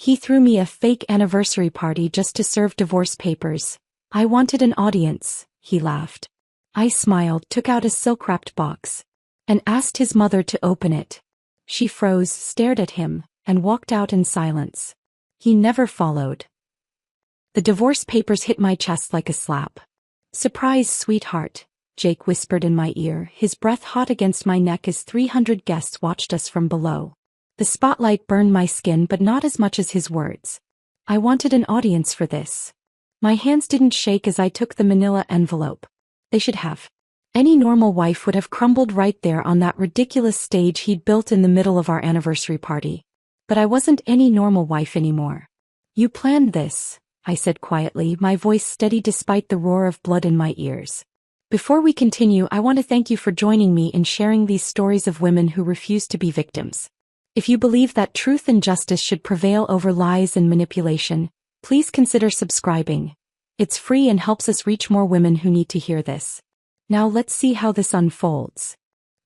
He threw me a fake anniversary party just to serve divorce papers. I wanted an audience, he laughed. I smiled, took out a silk-wrapped box, and asked his mother to open it. She froze, stared at him, and walked out in silence. He never followed. The divorce papers hit my chest like a slap. "Surprise, sweetheart," Jake whispered in my ear, his breath hot against my neck as 300 guests watched us from below. The spotlight burned my skin, but not as much as his words. I wanted an audience for this. My hands didn't shake as I took the manila envelope. They should have. Any normal wife would have crumbled right there on that ridiculous stage he'd built in the middle of our anniversary party. But I wasn't any normal wife anymore. "You planned this," I said quietly, my voice steady despite the roar of blood in my ears. "Before we continue, I want to thank you for joining me in sharing these stories of women who refuse to be victims. If you believe that truth and justice should prevail over lies and manipulation, please consider subscribing. It's free and helps us reach more women who need to hear this. Now let's see how this unfolds."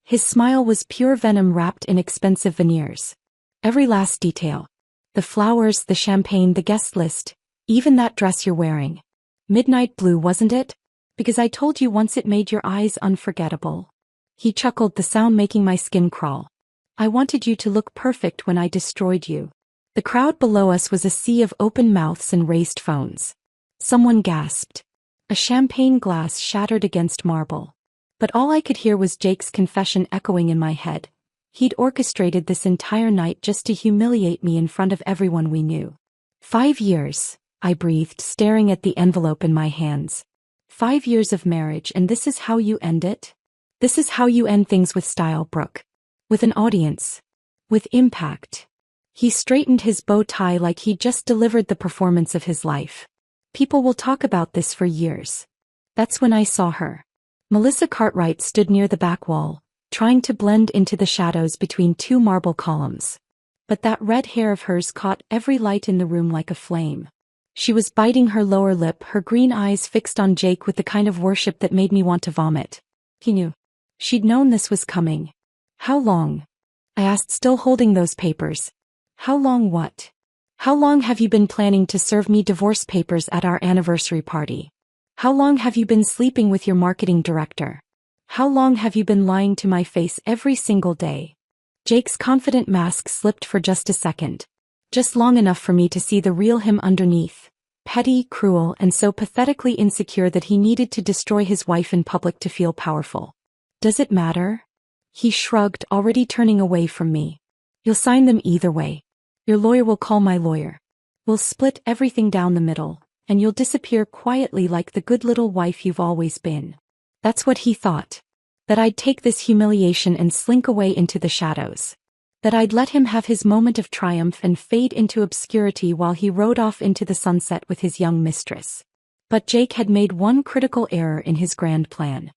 His smile was pure venom wrapped in expensive veneers. Every last detail. The flowers, the champagne, the guest list, even that dress you're wearing. Midnight blue, wasn't it? Because I told you once it made your eyes unforgettable. He chuckled, the sound making my skin crawl. "I wanted you to look perfect when I destroyed you." The crowd below us was a sea of open mouths and raised phones. Someone gasped. A champagne glass shattered against marble. But all I could hear was Jake's confession echoing in my head. He'd orchestrated this entire night just to humiliate me in front of everyone we knew. 5 years, I breathed, staring at the envelope in my hands. 5 years of marriage, and this is how you end it? This is how you end things with style, Brooke. With an audience. With impact. He straightened his bow tie like he'd just delivered the performance of his life. "People will talk about this for years." That's when I saw her. Melissa Cartwright stood near the back wall, trying to blend into the shadows between 2 marble columns. But that red hair of hers caught every light in the room like a flame. She was biting her lower lip, her green eyes fixed on Jake with the kind of worship that made me want to vomit. He knew. She'd known this was coming. "How long?" I asked, still holding those papers. "How long what? How long have you been planning to serve me divorce papers at our anniversary party? How long have you been sleeping with your marketing director? How long have you been lying to my face every single day?" Jake's confident mask slipped for just a second. Just long enough for me to see the real him underneath. Petty, cruel, and so pathetically insecure that he needed to destroy his wife in public to feel powerful. "Does it matter?" He shrugged, already turning away from me. "You'll sign them either way. Your lawyer will call my lawyer. We'll split everything down the middle, and you'll disappear quietly like the good little wife you've always been." That's what he thought. That I'd take this humiliation and slink away into the shadows. That I'd let him have his moment of triumph and fade into obscurity while he rode off into the sunset with his young mistress. But Jake had made one critical error in his grand plan.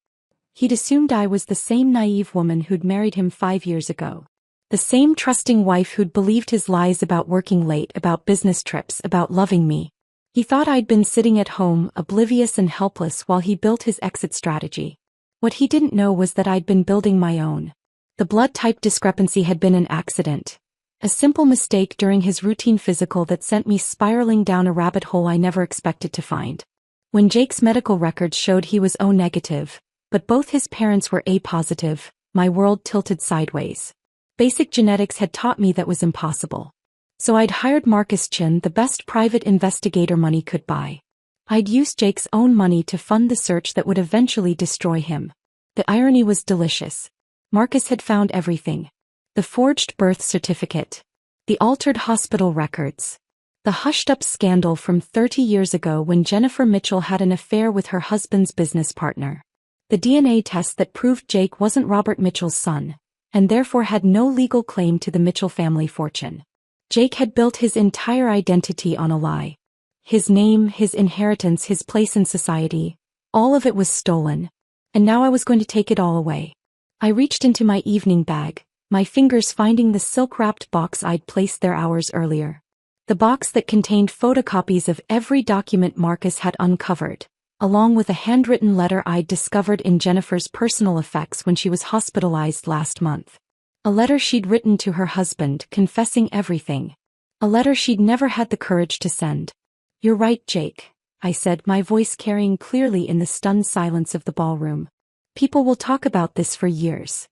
He'd assumed I was the same naive woman who'd married him 5 years ago. The same trusting wife who'd believed his lies about working late, about business trips, about loving me. He thought I'd been sitting at home, oblivious and helpless, while he built his exit strategy. What he didn't know was that I'd been building my own. The blood type discrepancy had been an accident. A simple mistake during his routine physical that sent me spiraling down a rabbit hole I never expected to find. When Jake's medical records showed he was O negative, but both his parents were A positive, my world tilted sideways. Basic genetics had taught me that was impossible. So I'd hired Marcus Chin, the best private investigator money could buy. I'd used Jake's own money to fund the search that would eventually destroy him. The irony was delicious. Marcus had found everything. The forged birth certificate. The altered hospital records. The hushed-up scandal from 30 years ago when Jennifer Mitchell had an affair with her husband's business partner. The DNA test that proved Jake wasn't Robert Mitchell's son, and therefore had no legal claim to the Mitchell family fortune. Jake had built his entire identity on a lie. His name, his inheritance, his place in society, all of it was stolen. And now I was going to take it all away. I reached into my evening bag, my fingers finding the silk-wrapped box I'd placed there hours earlier. The box that contained photocopies of every document Marcus had uncovered, along with a handwritten letter I'd discovered in Jennifer's personal effects when she was hospitalized last month. A letter she'd written to her husband, confessing everything. A letter she'd never had the courage to send. "You're right, Jake," I said, my voice carrying clearly in the stunned silence of the ballroom. "People will talk about this for years."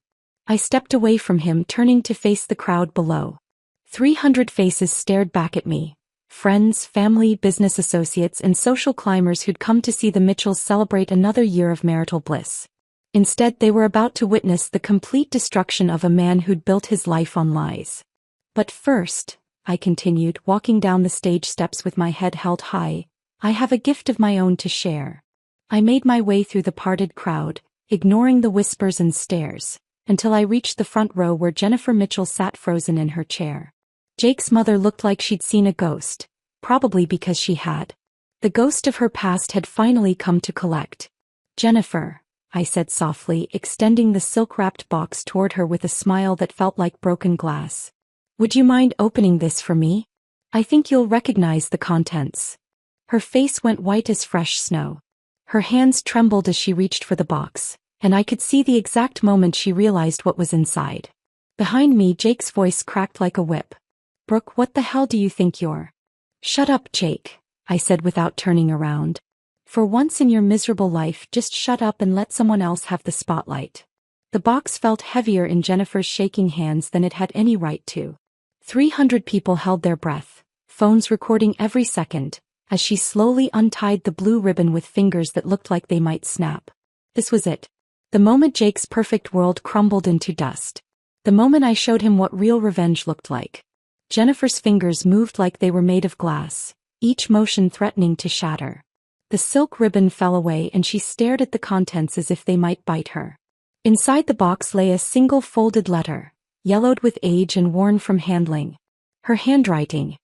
I stepped away from him, turning to face the crowd below. 300 faces stared back at me. Friends, family, business associates, and social climbers who'd come to see the Mitchells celebrate another year of marital bliss. Instead, they were about to witness the complete destruction of a man who'd built his life on lies. "But first," I continued, walking down the stage steps with my head held high, "I have a gift of my own to share." I made my way through the parted crowd, ignoring the whispers and stares, until I reached the front row where Jennifer Mitchell sat frozen in her chair. Jake's mother looked like she'd seen a ghost, probably because she had. The ghost of her past had finally come to collect. "Jennifer," I said softly, extending the silk-wrapped box toward her with a smile that felt like broken glass. "Would you mind opening this for me? I think you'll recognize the contents." Her face went white as fresh snow. Her hands trembled as she reached for the box, and I could see the exact moment she realized what was inside. Behind me, Jake's voice cracked like a whip. "Brooke, what the hell do you think you're—" "Shut up, Jake," I said without turning around. "For once in your miserable life, just shut up and let someone else have the spotlight." The box felt heavier in Jennifer's shaking hands than it had any right to. 300 people held their breath, phones recording every second, as she slowly untied the blue ribbon with fingers that looked like they might snap. This was it. The moment Jake's perfect world crumbled into dust. The moment I showed him what real revenge looked like. Jennifer's fingers moved like they were made of glass, each motion threatening to shatter. The silk ribbon fell away and she stared at the contents as if they might bite her. Inside the box lay a single folded letter, yellowed with age and worn from handling. Her handwriting.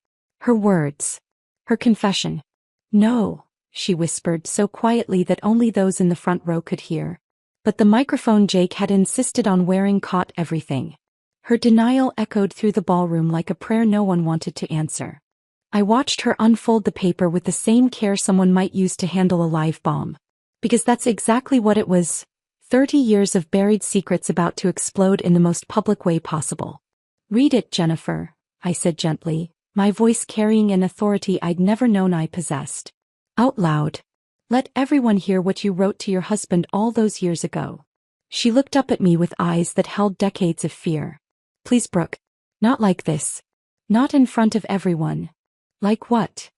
Her words. Her confession. "No," she whispered so quietly that only those in the front row could hear. But the microphone Jake had insisted on wearing caught everything. Her denial echoed through the ballroom like a prayer no one wanted to answer. I watched her unfold the paper with the same care someone might use to handle a live bomb. Because that's exactly what it was. 30 years of buried secrets about to explode in the most public way possible. "Read it, Jennifer," I said gently, my voice carrying an authority I'd never known I possessed. "Out loud. Let everyone hear what you wrote to your husband all those years ago." She looked up at me with eyes that held decades of fear. "Please, Brooke. Not like this. Not in front of everyone." "Like what?"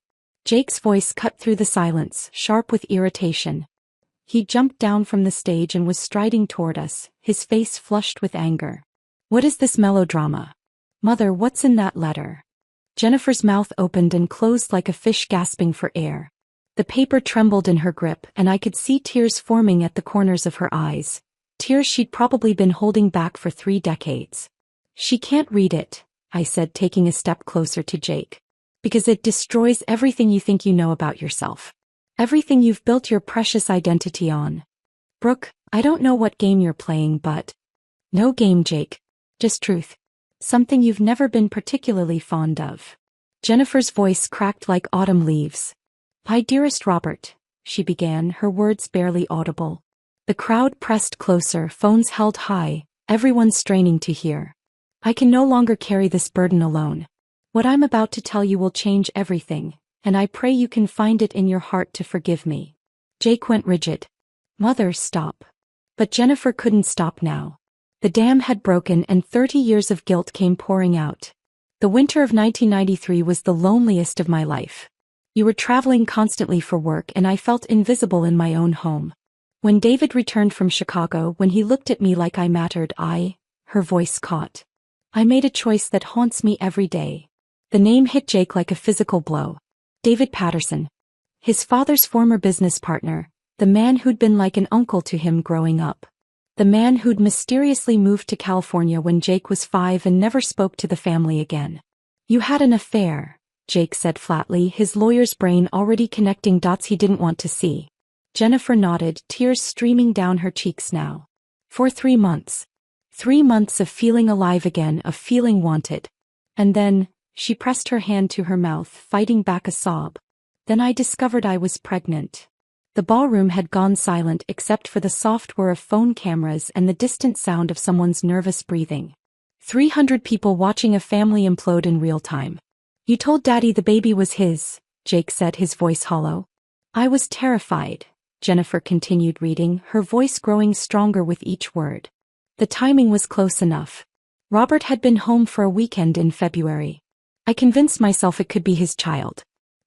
Jake's voice cut through the silence, sharp with irritation. He jumped down from the stage and was striding toward us, his face flushed with anger. "What is this melodrama? Mother, what's in that letter?" Jennifer's mouth opened and closed like a fish gasping for air. The paper trembled in her grip and I could see tears forming at the corners of her eyes. Tears she'd probably been holding back for 3 decades. "She can't read it," I said, taking a step closer to Jake. "Because it destroys everything you think you know about yourself. Everything you've built your precious identity on." "Brooke, I don't know what game you're playing, but—" "No game, Jake. Just truth. Something you've never been particularly fond of." Jennifer's voice cracked like autumn leaves. "My dearest Robert," she began, her words barely audible. The crowd pressed closer, phones held high, everyone straining to hear. "I can no longer carry this burden alone. What I'm about to tell you will change everything, and I pray you can find it in your heart to forgive me." Jake went rigid. "Mother, stop." But Jennifer couldn't stop now. The dam had broken and 30 years of guilt came pouring out. The winter of 1993 was the loneliest of my life. You were traveling constantly for work and I felt invisible in my own home. When David returned from Chicago, when he looked at me like I mattered, her voice caught. "I made a choice that haunts me every day." The name hit Jake like a physical blow. David Patterson. His father's former business partner, the man who'd been like an uncle to him growing up. The man who'd mysteriously moved to California when Jake was 5 and never spoke to the family again. "You had an affair," Jake said flatly, his lawyer's brain already connecting dots he didn't want to see. Jennifer nodded, tears streaming down her cheeks now. "For 3 months. 3 months of feeling alive again, of feeling wanted. And then," she pressed her hand to her mouth, fighting back a sob. "Then I discovered I was pregnant." The ballroom had gone silent except for the soft whir of phone cameras and the distant sound of someone's nervous breathing. 300 people watching a family implode in real time. You told Daddy the baby was his, Jake said, his voice hollow. I was terrified, Jennifer continued reading, her voice growing stronger with each word. The timing was close enough. Robert had been home for a weekend in February. I convinced myself it could be his child.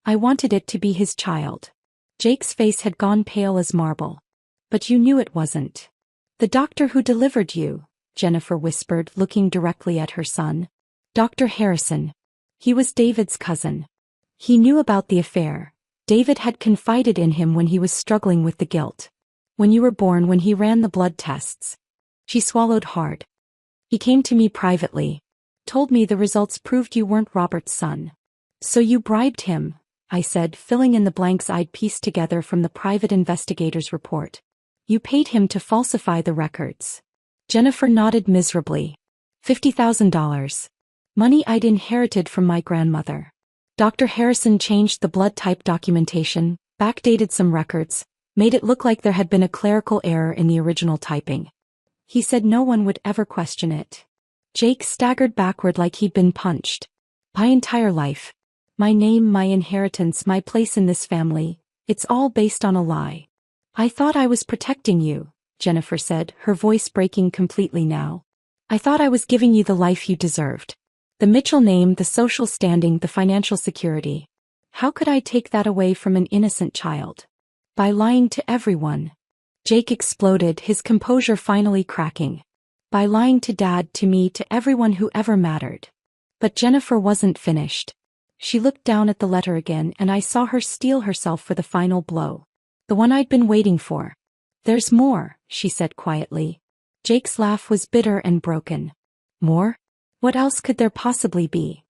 I wanted it to be his child. Jake's face had gone pale as marble. But you knew it wasn't. The doctor who delivered you, Jennifer whispered, looking directly at her son. Dr. Harrison. He was David's cousin. He knew about the affair. David had confided in him when he was struggling with the guilt. When you were born, when he ran the blood tests. She swallowed hard. He came to me privately. Told me the results proved you weren't Robert's son. So you bribed him, I said, filling in the blanks I'd pieced together from the private investigator's report. You paid him to falsify the records. Jennifer nodded miserably. $50,000. Money I'd inherited from my grandmother. Dr. Harrison changed the blood type documentation, backdated some records, made it look like there had been a clerical error in the original typing. He said no one would ever question it. Jake staggered backward like he'd been punched. My entire life. My name, my inheritance, my place in this family, it's all based on a lie. I thought I was protecting you, Jennifer said, her voice breaking completely now. I thought I was giving you the life you deserved. The Mitchell name, the social standing, the financial security. How could I take that away from an innocent child? By lying to everyone. Jake exploded, his composure finally cracking. By lying to Dad, to me, to everyone who ever mattered. But Jennifer wasn't finished. She looked down at the letter again, and I saw her steel herself for the final blow. The one I'd been waiting for. There's more, she said quietly. Jake's laugh was bitter and broken. More? What else could there possibly be?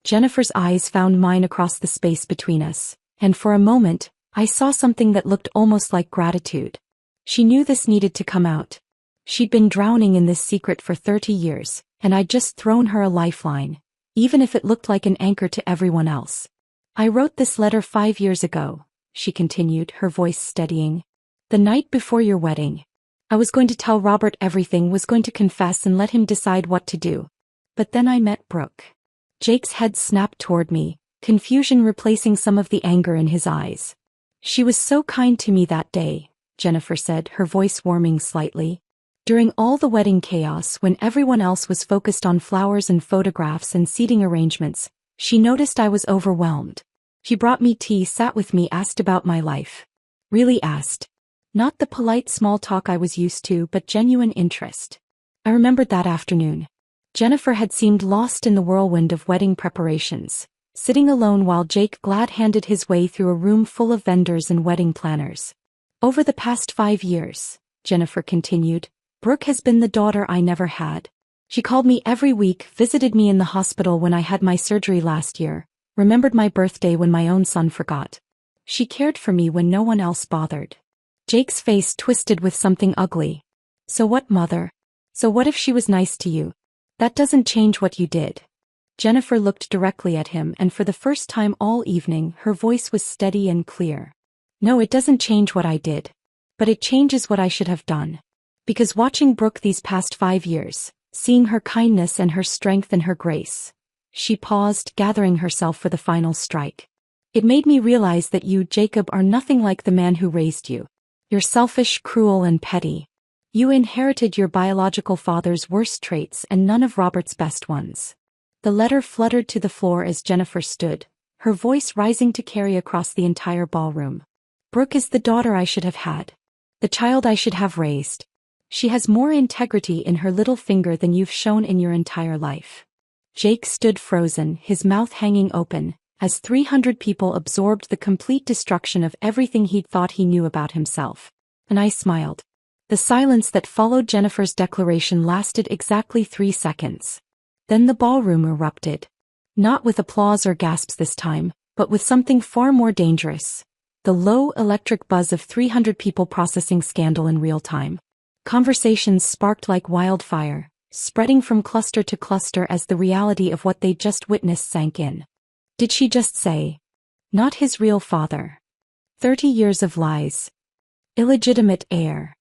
Jennifer's eyes found mine across the space between us, and for a moment, I saw something that looked almost like gratitude. She knew this needed to come out. She'd been drowning in this secret for 30 years, and I'd just thrown her a lifeline, even if it looked like an anchor to everyone else. I wrote this letter 5 years ago, she continued, her voice steadying. The night before your wedding. I was going to tell Robert everything, was going to confess and let him decide what to do. But then I met Brooke. Jake's head snapped toward me, confusion replacing some of the anger in his eyes. She was so kind to me that day, Jennifer said, her voice warming slightly. During all the wedding chaos, when everyone else was focused on flowers and photographs and seating arrangements, she noticed I was overwhelmed. She brought me tea, sat with me, asked about my life. Really asked. Not the polite small talk I was used to, but genuine interest. I remembered that afternoon. Jennifer had seemed lost in the whirlwind of wedding preparations, sitting alone while Jake glad-handed his way through a room full of vendors and wedding planners. Over the past 5 years, Jennifer continued, Brooke has been the daughter I never had. She called me every week, visited me in the hospital when I had my surgery last year, remembered my birthday when my own son forgot. She cared for me when no one else bothered. Jake's face twisted with something ugly. So what, Mother? So what if she was nice to you? That doesn't change what you did. Jennifer looked directly at him, and for the first time all evening, her voice was steady and clear. No, it doesn't change what I did. But it changes what I should have done. Because watching Brooke these past 5 years, seeing her kindness and her strength and her grace. She paused, gathering herself for the final strike. It made me realize that you, Jacob, are nothing like the man who raised you. You're selfish, cruel, and petty. You inherited your biological father's worst traits and none of Robert's best ones. The letter fluttered to the floor as Jennifer stood, her voice rising to carry across the entire ballroom. Brooke is the daughter I should have had. The child I should have raised. She has more integrity in her little finger than you've shown in your entire life. Jake stood frozen, his mouth hanging open, as 300 people absorbed the complete destruction of everything he'd thought he knew about himself. And I smiled. The silence that followed Jennifer's declaration lasted exactly 3 seconds. Then the ballroom erupted. Not with applause or gasps this time, but with something far more dangerous. The low electric buzz of 300 people processing scandal in real time. Conversations sparked like wildfire, spreading from cluster to cluster as the reality of what they'd just witnessed sank in. Did she just say? Not his real father. 30 years of lies. Illegitimate heir.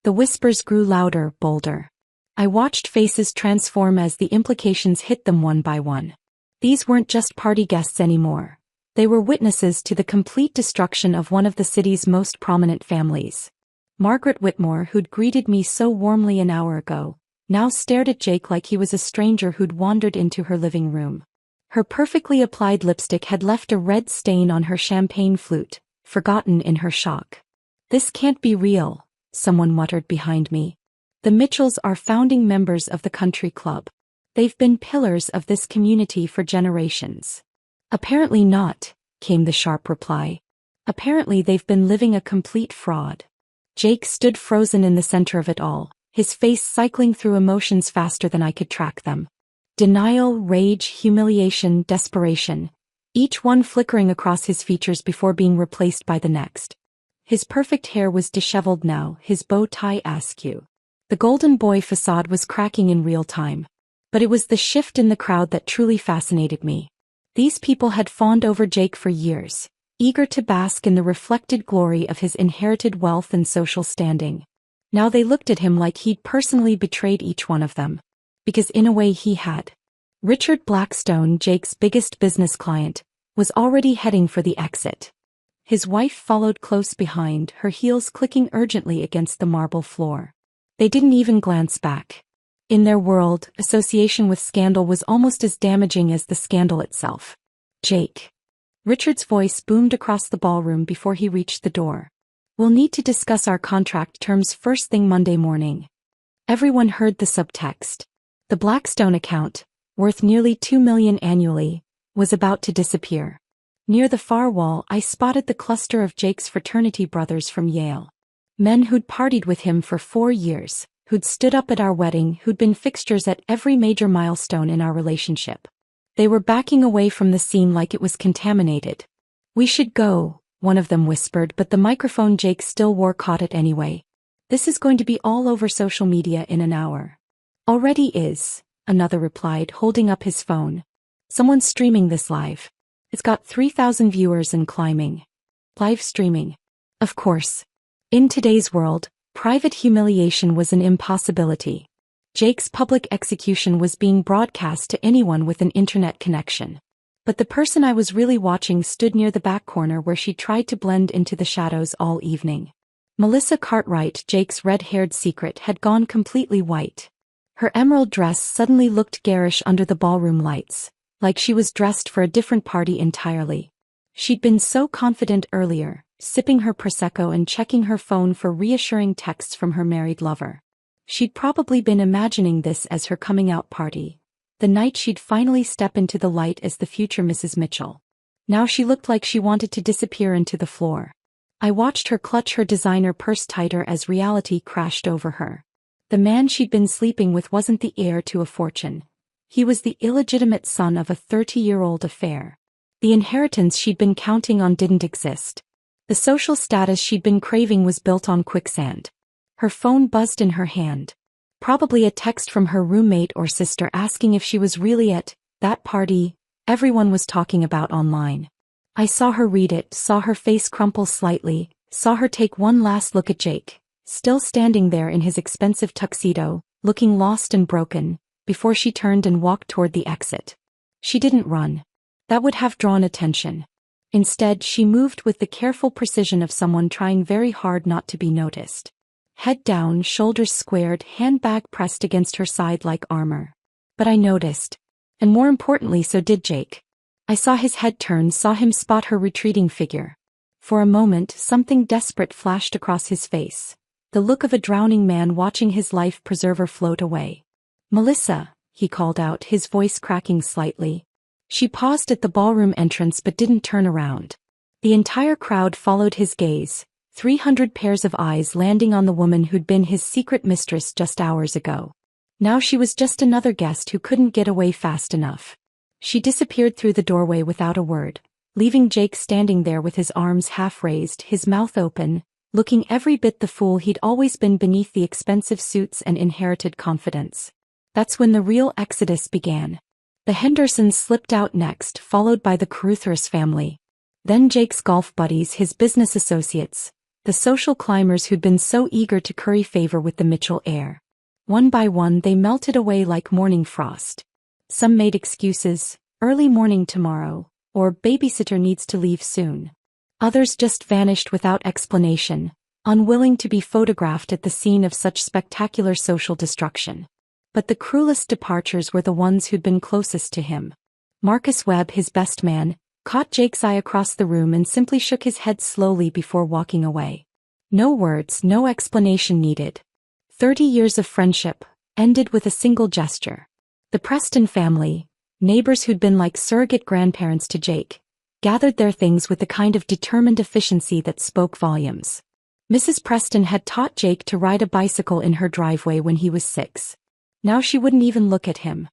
The whispers grew louder, bolder. I watched faces transform as the implications hit them one by one. These weren't just party guests anymore. They were witnesses to the complete destruction of one of the city's most prominent families. Margaret Whitmore, who'd greeted me so warmly an hour ago, now stared at Jake like he was a stranger who'd wandered into her living room. Her perfectly applied lipstick had left a red stain on her champagne flute, forgotten in her shock. "This can't be real," someone muttered behind me. "The Mitchells are founding members of the country club. They've been pillars of this community for generations." "Apparently not," came the sharp reply. "Apparently they've been living a complete fraud." Jake stood frozen in the center of it all, his face cycling through emotions faster than I could track them. Denial, rage, humiliation, desperation, each one flickering across his features before being replaced by the next. His perfect hair was disheveled now, his bow tie askew. The golden boy facade was cracking in real time. But it was the shift in the crowd that truly fascinated me. These people had fawned over Jake for years, eager to bask in the reflected glory of his inherited wealth and social standing. Now they looked at him like he'd personally betrayed each one of them. Because in a way he had. Richard Blackstone, Jake's biggest business client, was already heading for the exit. His wife followed close behind, her heels clicking urgently against the marble floor. They didn't even glance back. In their world, association with scandal was almost as damaging as the scandal itself. "Jake." Richard's voice boomed across the ballroom before he reached the door. "We'll need to discuss our contract terms first thing Monday morning." Everyone heard the subtext. The Blackstone account, worth nearly $2 million annually, was about to disappear. Near the far wall, I spotted the cluster of Jake's fraternity brothers from Yale. Men who'd partied with him for 4 years, who'd stood up at our wedding, who'd been fixtures at every major milestone in our relationship. They were backing away from the scene like it was contaminated. "We should go," one of them whispered, but the microphone Jake still wore caught it anyway. "This is going to be all over social media in an hour." "Already is," another replied, holding up his phone. "Someone's streaming this live. It's got 3,000 viewers and climbing." Live streaming. Of course. In today's world, private humiliation was an impossibility. Jake's public execution was being broadcast to anyone with an internet connection. But the person I was really watching stood near the back corner where she tried to blend into the shadows all evening. Melissa Cartwright, Jake's red-haired secret, had gone completely white. Her emerald dress suddenly looked garish under the ballroom lights, like she was dressed for a different party entirely. She'd been so confident earlier, sipping her Prosecco and checking her phone for reassuring texts from her married lover. She'd probably been imagining this as her coming-out party, the night she'd finally step into the light as the future Mrs. Mitchell. Now she looked like she wanted to disappear into the floor. I watched her clutch her designer purse tighter as reality crashed over her. The man she'd been sleeping with wasn't the heir to a fortune. He was the illegitimate son of a 30-year-old affair. The inheritance she'd been counting on didn't exist. The social status she'd been craving was built on quicksand. Her phone buzzed in her hand. Probably a text from her roommate or sister asking if she was really at that party everyone was talking about online. I saw her read it, saw her face crumple slightly, saw her take one last look at Jake, still standing there in his expensive tuxedo, looking lost and broken, before she turned and walked toward the exit. She didn't run. That would have drawn attention. Instead, she moved with the careful precision of someone trying very hard not to be noticed. Head down, shoulders squared, handbag pressed against her side like armor. But I noticed. And more importantly, so did Jake. I saw his head turn, saw him spot her retreating figure. For a moment, something desperate flashed across his face. The look of a drowning man watching his life preserver float away. "Melissa," he called out, his voice cracking slightly. She paused at the ballroom entrance but didn't turn around. The entire crowd followed his gaze, 300 pairs of eyes landing on the woman who'd been his secret mistress just hours ago. Now she was just another guest who couldn't get away fast enough. She disappeared through the doorway without a word, leaving Jake standing there with his arms half raised, his mouth open, looking every bit the fool he'd always been beneath the expensive suits and inherited confidence. That's when the real exodus began. The Hendersons slipped out next, followed by the Carruthers family. Then Jake's golf buddies, his business associates, the social climbers who'd been so eager to curry favor with the Mitchell heir. One by one they melted away like morning frost. Some made excuses, early morning tomorrow, or babysitter needs to leave soon. Others just vanished without explanation, unwilling to be photographed at the scene of such spectacular social destruction. But the cruelest departures were the ones who'd been closest to him. Marcus Webb, his best man, caught Jake's eye across the room and simply shook his head slowly before walking away. No words, no explanation needed. 30 years of friendship ended with a single gesture. The Preston family, neighbors who'd been like surrogate grandparents to Jake, gathered their things with the kind of determined efficiency that spoke volumes. Mrs. Preston had taught Jake to ride a bicycle in her driveway when he was 6. Now she wouldn't even look at him.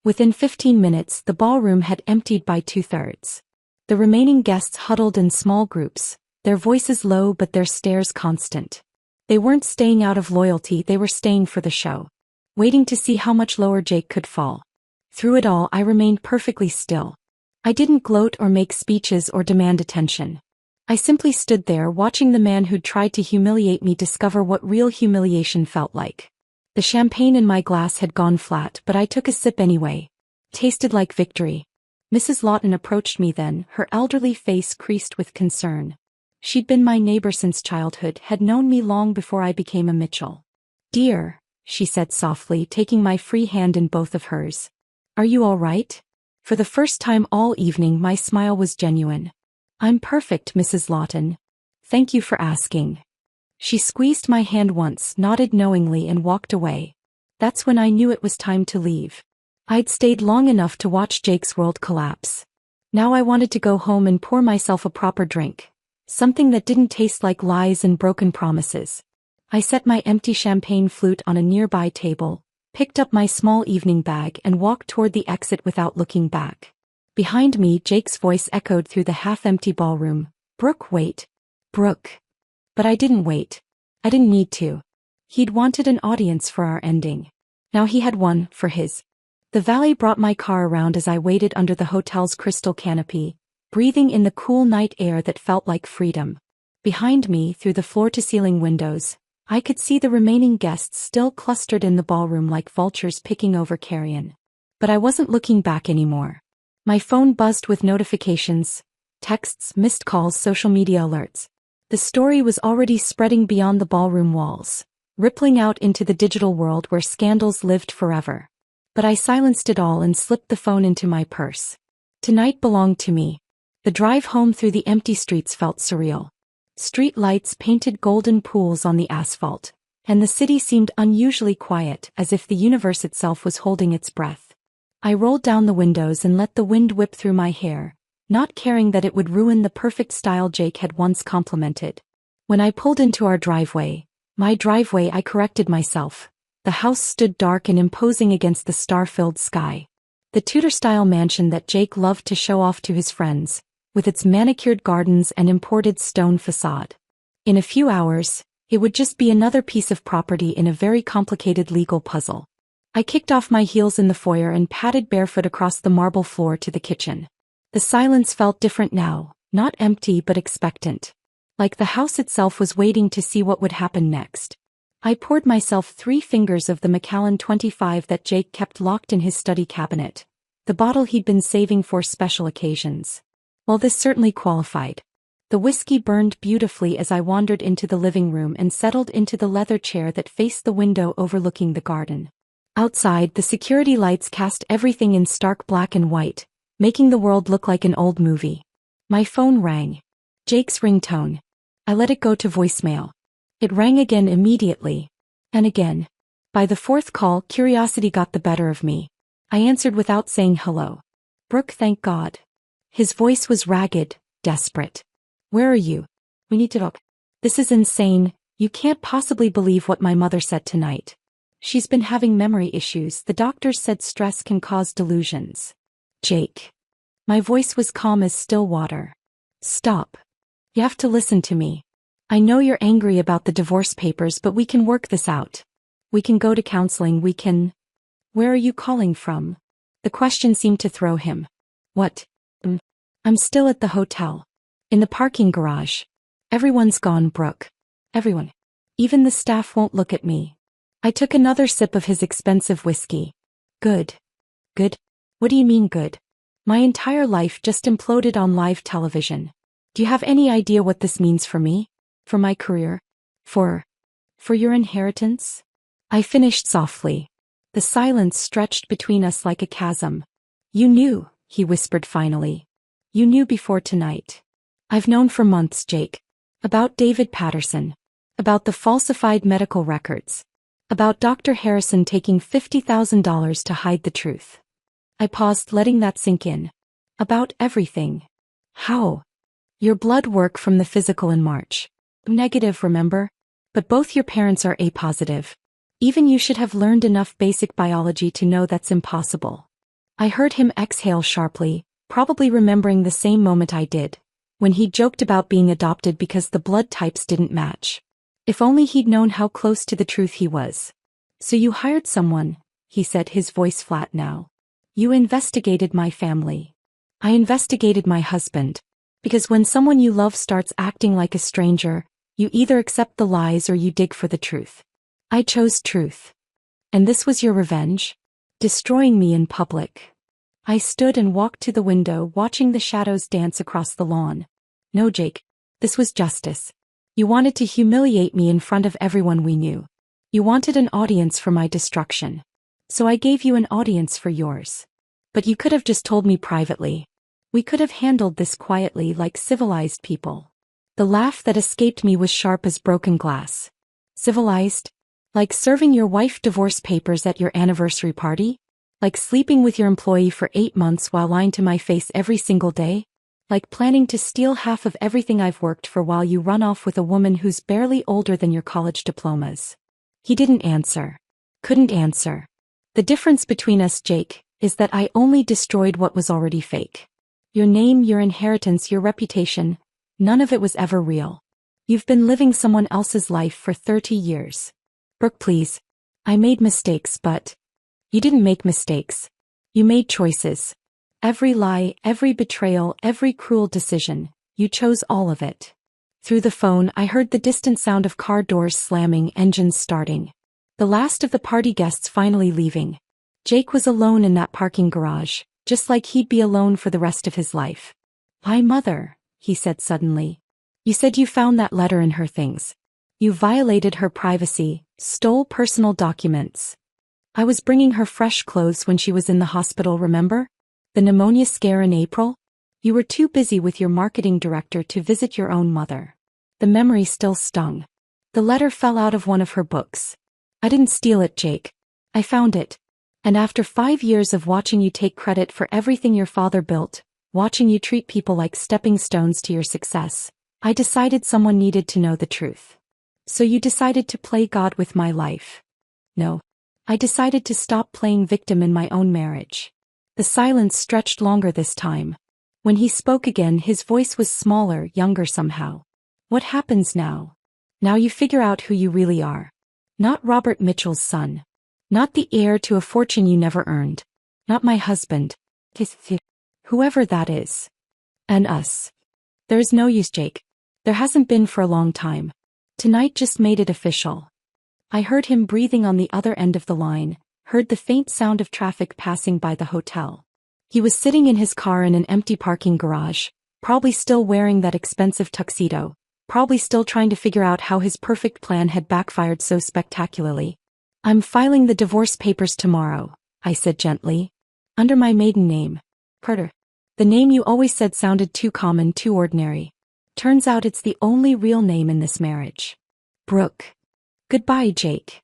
Within 15 minutes, the ballroom had emptied by 2/3. The remaining guests huddled in small groups, their voices low but their stares constant. They weren't staying out of loyalty, they were staying for the show, waiting to see how much lower Jake could fall. Through it all, I remained perfectly still. I didn't gloat or make speeches or demand attention. I simply stood there watching the man who'd tried to humiliate me discover what real humiliation felt like. The champagne in my glass had gone flat, but I took a sip anyway. Tasted like victory. Mrs. Lawton approached me then, her elderly face creased with concern. She'd been my neighbor since childhood, had known me long before I became a Mitchell. "Dear," she said softly, taking my free hand in both of hers. "Are you all right?" For the first time all evening my smile was genuine. "I'm perfect, Mrs. Lawton. Thank you for asking." She squeezed my hand once, nodded knowingly and walked away. That's when I knew it was time to leave. I'd stayed long enough to watch Jake's world collapse. Now I wanted to go home and pour myself a proper drink. Something that didn't taste like lies and broken promises. I set my empty champagne flute on a nearby table, picked up my small evening bag and walked toward the exit without looking back. Behind me, Jake's voice echoed through the half-empty ballroom. "Brooke, wait." Brooke. But I didn't wait. I didn't need to. He'd wanted an audience for our ending. Now he had one for his. The valet brought my car around as I waited under the hotel's crystal canopy, breathing in the cool night air that felt like freedom. Behind me, through the floor-to-ceiling windows, I could see the remaining guests still clustered in the ballroom like vultures picking over carrion. But I wasn't looking back anymore. My phone buzzed with notifications, texts, missed calls, social media alerts. The story was already spreading beyond the ballroom walls, rippling out into the digital world where scandals lived forever. But I silenced it all and slipped the phone into my purse. Tonight belonged to me. The drive home through the empty streets felt surreal. Street lights painted golden pools on the asphalt, and the city seemed unusually quiet, as if the universe itself was holding its breath. I rolled down the windows and let the wind whip through my hair, not caring that it would ruin the perfect style Jake had once complimented. When I pulled into our driveway, I corrected myself. The house stood dark and imposing against the star-filled sky. The Tudor-style mansion that Jake loved to show off to his friends, with its manicured gardens and imported stone facade. In a few hours, it would just be another piece of property in a very complicated legal puzzle. I kicked off my heels in the foyer and padded barefoot across the marble floor to the kitchen. The silence felt different now, not empty but expectant. Like the house itself was waiting to see what would happen next. I poured myself 3 fingers of the Macallan 25 that Jake kept locked in his study cabinet, the bottle he'd been saving for special occasions. Well, this certainly qualified. The whiskey burned beautifully as I wandered into the living room and settled into the leather chair that faced the window overlooking the garden. Outside, the security lights cast everything in stark black and white, making the world look like an old movie. My phone rang. Jake's ringtone. I let it go to voicemail. It rang again immediately. And again. By the 4th call, curiosity got the better of me. I answered without saying hello. "Brooke, thank God." His voice was ragged, desperate. "Where are you? We need to talk." "This is insane. You can't possibly believe what my mother said tonight. She's been having memory issues. The doctors said stress can cause delusions." "Jake." My voice was calm as still water. "Stop. You have to listen to me. I know you're angry about the divorce papers, but we can work this out. We can go to counseling, we can..." "Where are you calling from?" The question seemed to throw him. "What? I'm still at the hotel. In the parking garage. Everyone's gone, Brooke. Everyone. Even the staff won't look at me." I took another sip of his expensive whiskey. "Good. Good? What do you mean good?" My entire life just imploded on live television. Do you have any idea what this means for me? For my career? For your inheritance? I finished softly. The silence stretched between us like a chasm. You knew, he whispered finally. You knew before tonight. I've known for months, Jake. About David Patterson. About the falsified medical records. About Dr. Harrison taking $50,000 to hide the truth. I paused, letting that sink in. About everything. How? Your blood work from the physical in March. Negative, remember? But both your parents are A positive. Even you should have learned enough basic biology to know that's impossible. I heard him exhale sharply, probably remembering the same moment I did, when he joked about being adopted because the blood types didn't match. If only he'd known how close to the truth he was. So you hired someone, he said, his voice flat now. You investigated my family. I investigated my husband. Because when someone you love starts acting like a stranger, you either accept the lies or you dig for the truth. I chose truth. And this was your revenge? Destroying me in public. I stood and walked to the window, watching the shadows dance across the lawn. No, Jake. This was justice. You wanted to humiliate me in front of everyone we knew. You wanted an audience for my destruction. So I gave you an audience for yours. But you could have just told me privately. We could have handled this quietly like civilized people. The laugh that escaped me was sharp as broken glass. Civilized? Like serving your wife divorce papers at your anniversary party? Like sleeping with your employee for 8 months while lying to my face every single day? Like planning to steal half of everything I've worked for while you run off with a woman who's barely older than your college diplomas? He didn't answer. Couldn't answer. The difference between us, Jake, is that I only destroyed what was already fake. Your name, your inheritance, your reputation, none of it was ever real. You've been living someone else's life for 30 years. Brooke, please. I made mistakes, but you didn't make mistakes. You made choices. Every lie, every betrayal, every cruel decision, you chose all of it. Through the phone, I heard the distant sound of car doors slamming, engines starting. The last of the party guests finally leaving. Jake was alone in that parking garage, just like he'd be alone for the rest of his life. "Hi, Mother," he said suddenly. "You said you found that letter in her things. You violated her privacy, stole personal documents. I was bringing her fresh clothes when she was in the hospital, remember? The pneumonia scare in April? You were too busy with your marketing director to visit your own mother." The memory still stung. The letter fell out of one of her books. "I didn't steal it, Jake. I found it. And after 5 years of watching you take credit for everything your father built, watching you treat people like stepping stones to your success, I decided someone needed to know the truth. So you decided to play God with my life. No. I decided to stop playing victim in my own marriage." The silence stretched longer this time. When he spoke again, his voice was smaller, younger somehow. "What happens now? Now you figure out who you really are. Not Robert Mitchell's son. Not the heir to a fortune you never earned. Not my husband. Whoever that is. And us. There is no use, Jake. There hasn't been for a long time. Tonight just made it official." I heard him breathing on the other end of the line, heard the faint sound of traffic passing by the hotel. He was sitting in his car in an empty parking garage, probably still wearing that expensive tuxedo, probably still trying to figure out how his perfect plan had backfired so spectacularly. "I'm filing the divorce papers tomorrow," I said gently. "Under my maiden name. Carter. The name you always said sounded too common, too ordinary. Turns out it's the only real name in this marriage. Brooke." "Goodbye, Jake."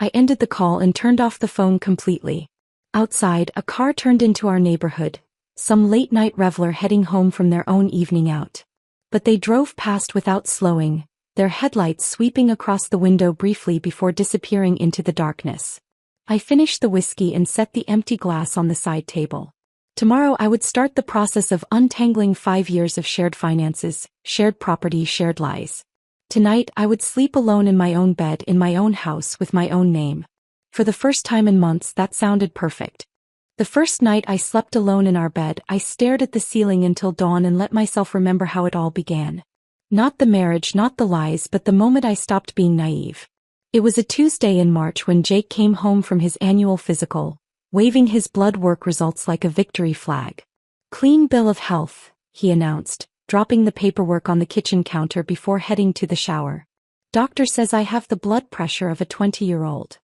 I ended the call and turned off the phone completely. Outside, a car turned into our neighborhood, some late-night reveler heading home from their own evening out. But they drove past without slowing, their headlights sweeping across the window briefly before disappearing into the darkness. I finished the whiskey and set the empty glass on the side table. Tomorrow I would start the process of untangling 5 years of shared finances, shared property, shared lies. Tonight I would sleep alone in my own bed in my own house with my own name. For the first time in months that sounded perfect. The first night I slept alone in our bed, I stared at the ceiling until dawn and let myself remember how it all began. Not the marriage, not the lies, but the moment I stopped being naive. It was a Tuesday in March when Jake came home from his annual physical, waving his blood work results like a victory flag. Clean bill of health, he announced, dropping the paperwork on the kitchen counter before heading to the shower. Doctor says I have the blood pressure of a 20-year-old.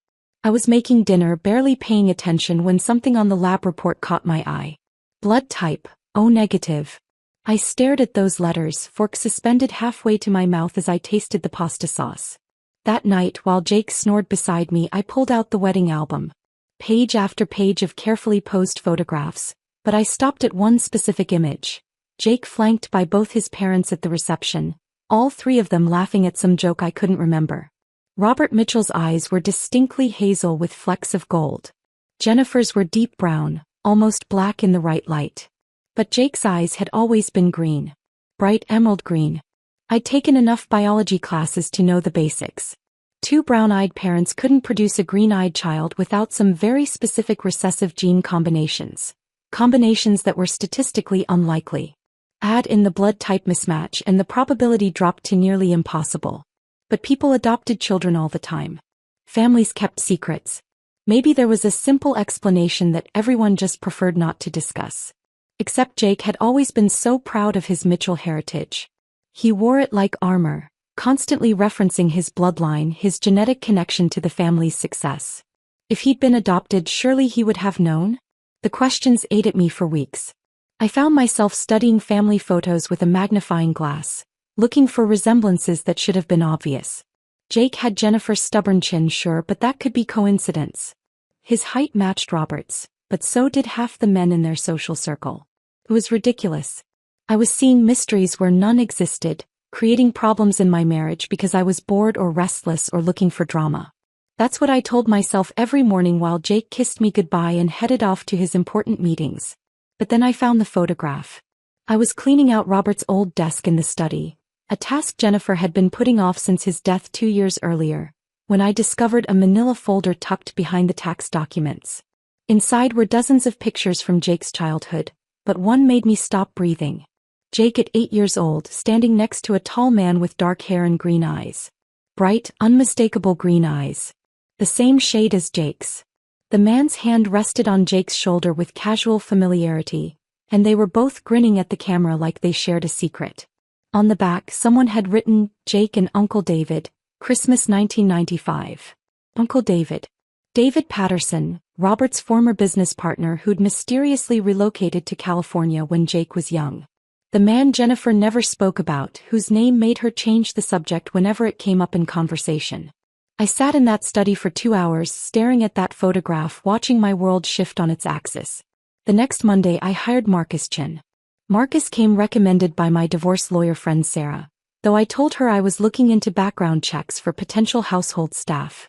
I was making dinner, barely paying attention when something on the lab report caught my eye. Blood type, O negative. I stared at those letters, fork suspended halfway to my mouth as I tasted the pasta sauce. That night, while Jake snored beside me, I pulled out the wedding album. Page after page of carefully posed photographs, but I stopped at one specific image. Jake flanked by both his parents at the reception, all three of them laughing at some joke I couldn't remember. Robert Mitchell's eyes were distinctly hazel with flecks of gold. Jennifer's were deep brown, almost black in the right light. But Jake's eyes had always been green. Bright emerald green. I'd taken enough biology classes to know the basics. Two brown-eyed parents couldn't produce a green-eyed child without some very specific recessive gene combinations. Combinations that were statistically unlikely. Add in the blood type mismatch and the probability dropped to nearly impossible. But people adopted children all the time. Families kept secrets. Maybe there was a simple explanation that everyone just preferred not to discuss. Except Jake had always been so proud of his Mitchell heritage. He wore it like armor, constantly referencing his bloodline, his genetic connection to the family's success. If he'd been adopted, surely he would have known? The questions ate at me for weeks. I found myself studying family photos with a magnifying glass, looking for resemblances that should have been obvious. Jake had Jennifer's stubborn chin, sure, but that could be coincidence. His height matched Robert's, but so did half the men in their social circle. It was ridiculous. I was seeing mysteries where none existed, creating problems in my marriage because I was bored or restless or looking for drama. That's what I told myself every morning while Jake kissed me goodbye and headed off to his important meetings. But then I found the photograph. I was cleaning out Robert's old desk in the study, a task Jennifer had been putting off since his death 2 years earlier, when I discovered a manila folder tucked behind the tax documents. Inside were dozens of pictures from Jake's childhood, but one made me stop breathing. Jake at 8 years old, standing next to a tall man with dark hair and green eyes. Bright, unmistakable green eyes. The same shade as Jake's. The man's hand rested on Jake's shoulder with casual familiarity, and they were both grinning at the camera like they shared a secret. On the back, someone had written, Jake and Uncle David, Christmas 1995. Uncle David. David Patterson, Robert's former business partner who'd mysteriously relocated to California when Jake was young. The man Jennifer never spoke about, whose name made her change the subject whenever it came up in conversation. I sat in that study for 2 hours, staring at that photograph, watching my world shift on its axis. The next Monday I hired Marcus Chin. Marcus came recommended by my divorce lawyer friend Sarah, though I told her I was looking into background checks for potential household staff.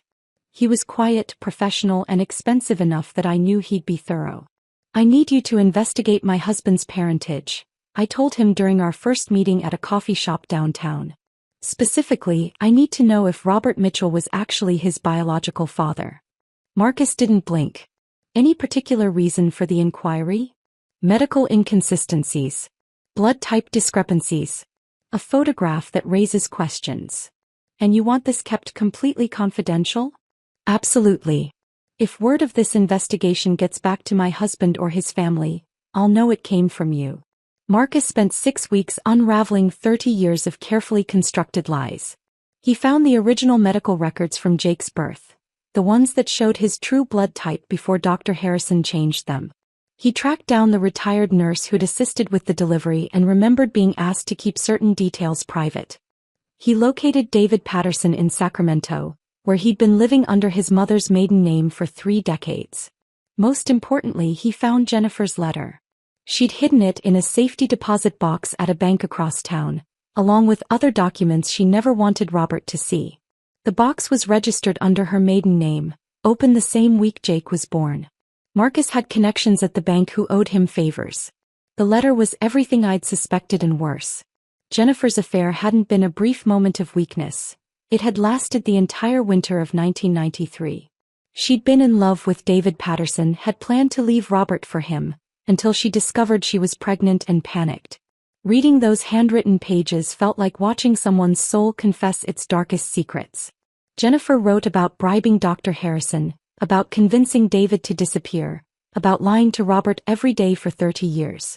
He was quiet, professional, and expensive enough that I knew he'd be thorough. I need you to investigate my husband's parentage, I told him during our first meeting at a coffee shop downtown. Specifically, I need to know if Robert Mitchell was actually his biological father. Marcus didn't blink. Any particular reason for the inquiry? Medical inconsistencies. Blood type discrepancies. A photograph that raises questions. And you want this kept completely confidential? Absolutely. If word of this investigation gets back to my husband or his family, I'll know it came from you. Marcus spent 6 weeks unraveling 30 years of carefully constructed lies. He found the original medical records from Jake's birth, the ones that showed his true blood type before Dr. Harrison changed them. He tracked down the retired nurse who'd assisted with the delivery and remembered being asked to keep certain details private. He located David Patterson in Sacramento, where he'd been living under his mother's maiden name for 3 decades. Most importantly, he found Jennifer's letter. She'd hidden it in a safety deposit box at a bank across town, along with other documents she never wanted Robert to see. The box was registered under her maiden name, opened the same week Jake was born. Marcus had connections at the bank who owed him favors. The letter was everything I'd suspected and worse. Jennifer's affair hadn't been a brief moment of weakness. It had lasted the entire winter of 1993. She'd been in love with David Patterson, had planned to leave Robert for him, until she discovered she was pregnant and panicked. Reading those handwritten pages felt like watching someone's soul confess its darkest secrets. Jennifer wrote about bribing Dr. Harrison, about convincing David to disappear, about lying to Robert every day for 30 years.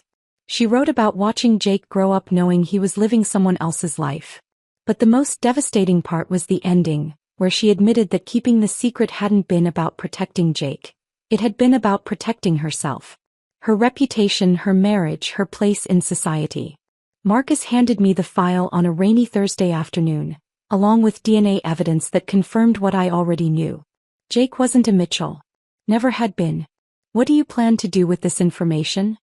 She wrote about watching Jake grow up knowing he was living someone else's life. But the most devastating part was the ending, where she admitted that keeping the secret hadn't been about protecting Jake. It had been about protecting herself. Her reputation, her marriage, her place in society. Marcus handed me the file on a rainy Thursday afternoon, along with DNA evidence that confirmed what I already knew. Jake wasn't a Mitchell. Never had been. What do you plan to do with this information?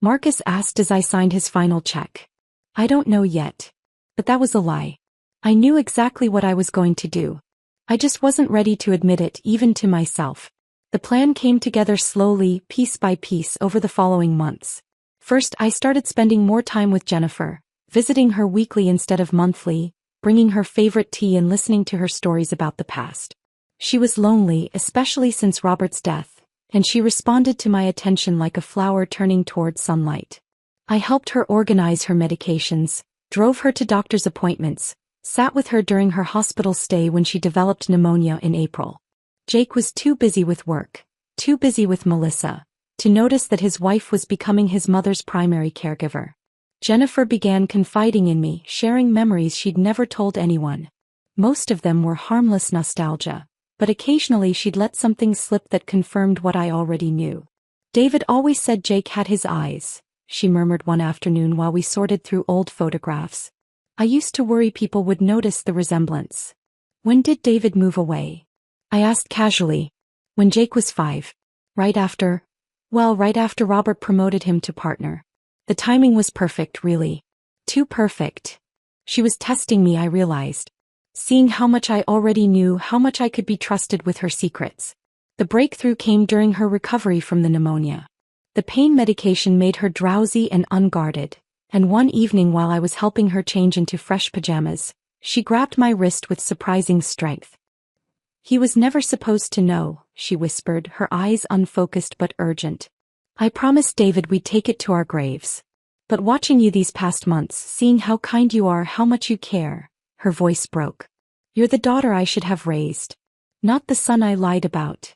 Marcus asked as I signed his final check. I don't know yet. But that was a lie. I knew exactly what I was going to do. I just wasn't ready to admit it even to myself. The plan came together slowly, piece by piece over the following months. First, I started spending more time with Jennifer, visiting her weekly instead of monthly, bringing her favorite tea and listening to her stories about the past. She was lonely, especially since Robert's death, and she responded to my attention like a flower turning toward sunlight. I helped her organize her medications, drove her to doctor's appointments, sat with her during her hospital stay when she developed pneumonia in April. Jake was too busy with work, too busy with Melissa, to notice that his wife was becoming his mother's primary caregiver. Jennifer began confiding in me, sharing memories she'd never told anyone. Most of them were harmless nostalgia, but occasionally she'd let something slip that confirmed what I already knew. David always said Jake had his eyes, she murmured one afternoon while we sorted through old photographs. I used to worry people would notice the resemblance. When did David move away? I asked casually. When Jake was 5. Right after Robert promoted him to partner. The timing was perfect, really. Too perfect. She was testing me, I realized. Seeing how much I already knew, how much I could be trusted with her secrets. The breakthrough came during her recovery from the pneumonia. The pain medication made her drowsy and unguarded, and one evening while I was helping her change into fresh pajamas, she grabbed my wrist with surprising strength. He was never supposed to know, she whispered, her eyes unfocused but urgent. I promised David we'd take it to our graves. But watching you these past months, seeing how kind you are, how much you care, her voice broke. You're the daughter I should have raised. Not the son I lied about.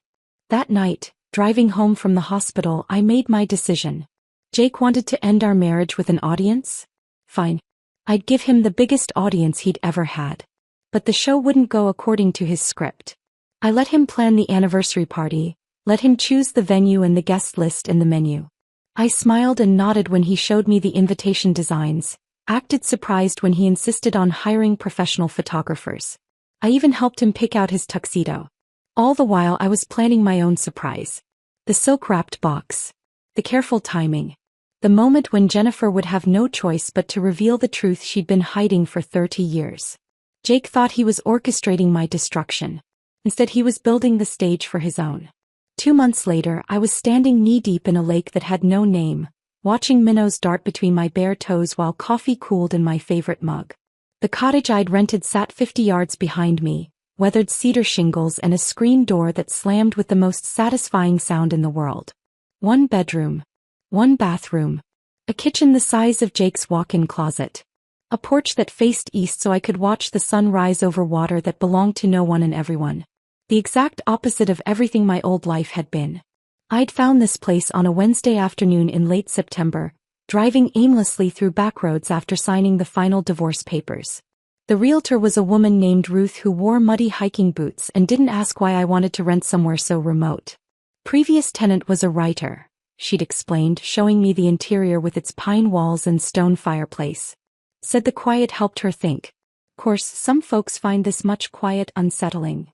That night, driving home from the hospital, I made my decision. Jake wanted to end our marriage with an audience? Fine. I'd give him the biggest audience he'd ever had. But the show wouldn't go according to his script. I let him plan the anniversary party, let him choose the venue and the guest list and the menu. I smiled and nodded when he showed me the invitation designs, acted surprised when he insisted on hiring professional photographers. I even helped him pick out his tuxedo. All the while I was planning my own surprise. The silk-wrapped box. The careful timing. The moment when Jennifer would have no choice but to reveal the truth she'd been hiding for 30 years. Jake thought he was orchestrating my destruction. Instead, he was building the stage for his own. 2 months later, I was standing knee-deep in a lake that had no name, watching minnows dart between my bare toes while coffee cooled in my favorite mug. The cottage I'd rented sat 50 yards behind me, weathered cedar shingles and a screen door that slammed with the most satisfying sound in the world. 1 bedroom. 1 bathroom. A kitchen the size of Jake's walk-in closet. A porch that faced east so I could watch the sun rise over water that belonged to no one and everyone. The exact opposite of everything my old life had been. I'd found this place on a Wednesday afternoon in late September, driving aimlessly through backroads after signing the final divorce papers. The realtor was a woman named Ruth who wore muddy hiking boots and didn't ask why I wanted to rent somewhere so remote. Previous tenant was a writer, she'd explained, showing me the interior with its pine walls and stone fireplace. Said the quiet helped her think. Course, some folks find this much quiet unsettling.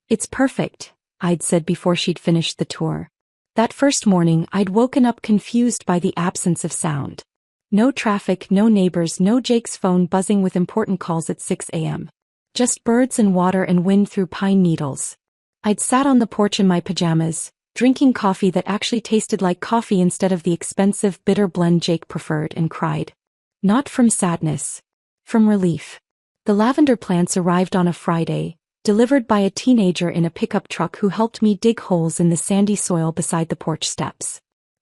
It's perfect, I'd said before she'd finished the tour. That first morning, I'd woken up confused by the absence of sound. No traffic, no neighbors, no Jake's phone buzzing with important calls at 6 a.m. Just birds and water and wind through pine needles. I'd sat on the porch in my pajamas, drinking coffee that actually tasted like coffee instead of the expensive bitter blend Jake preferred, and cried. Not from sadness. From relief. The lavender plants arrived on a Friday, delivered by a teenager in a pickup truck who helped me dig holes in the sandy soil beside the porch steps.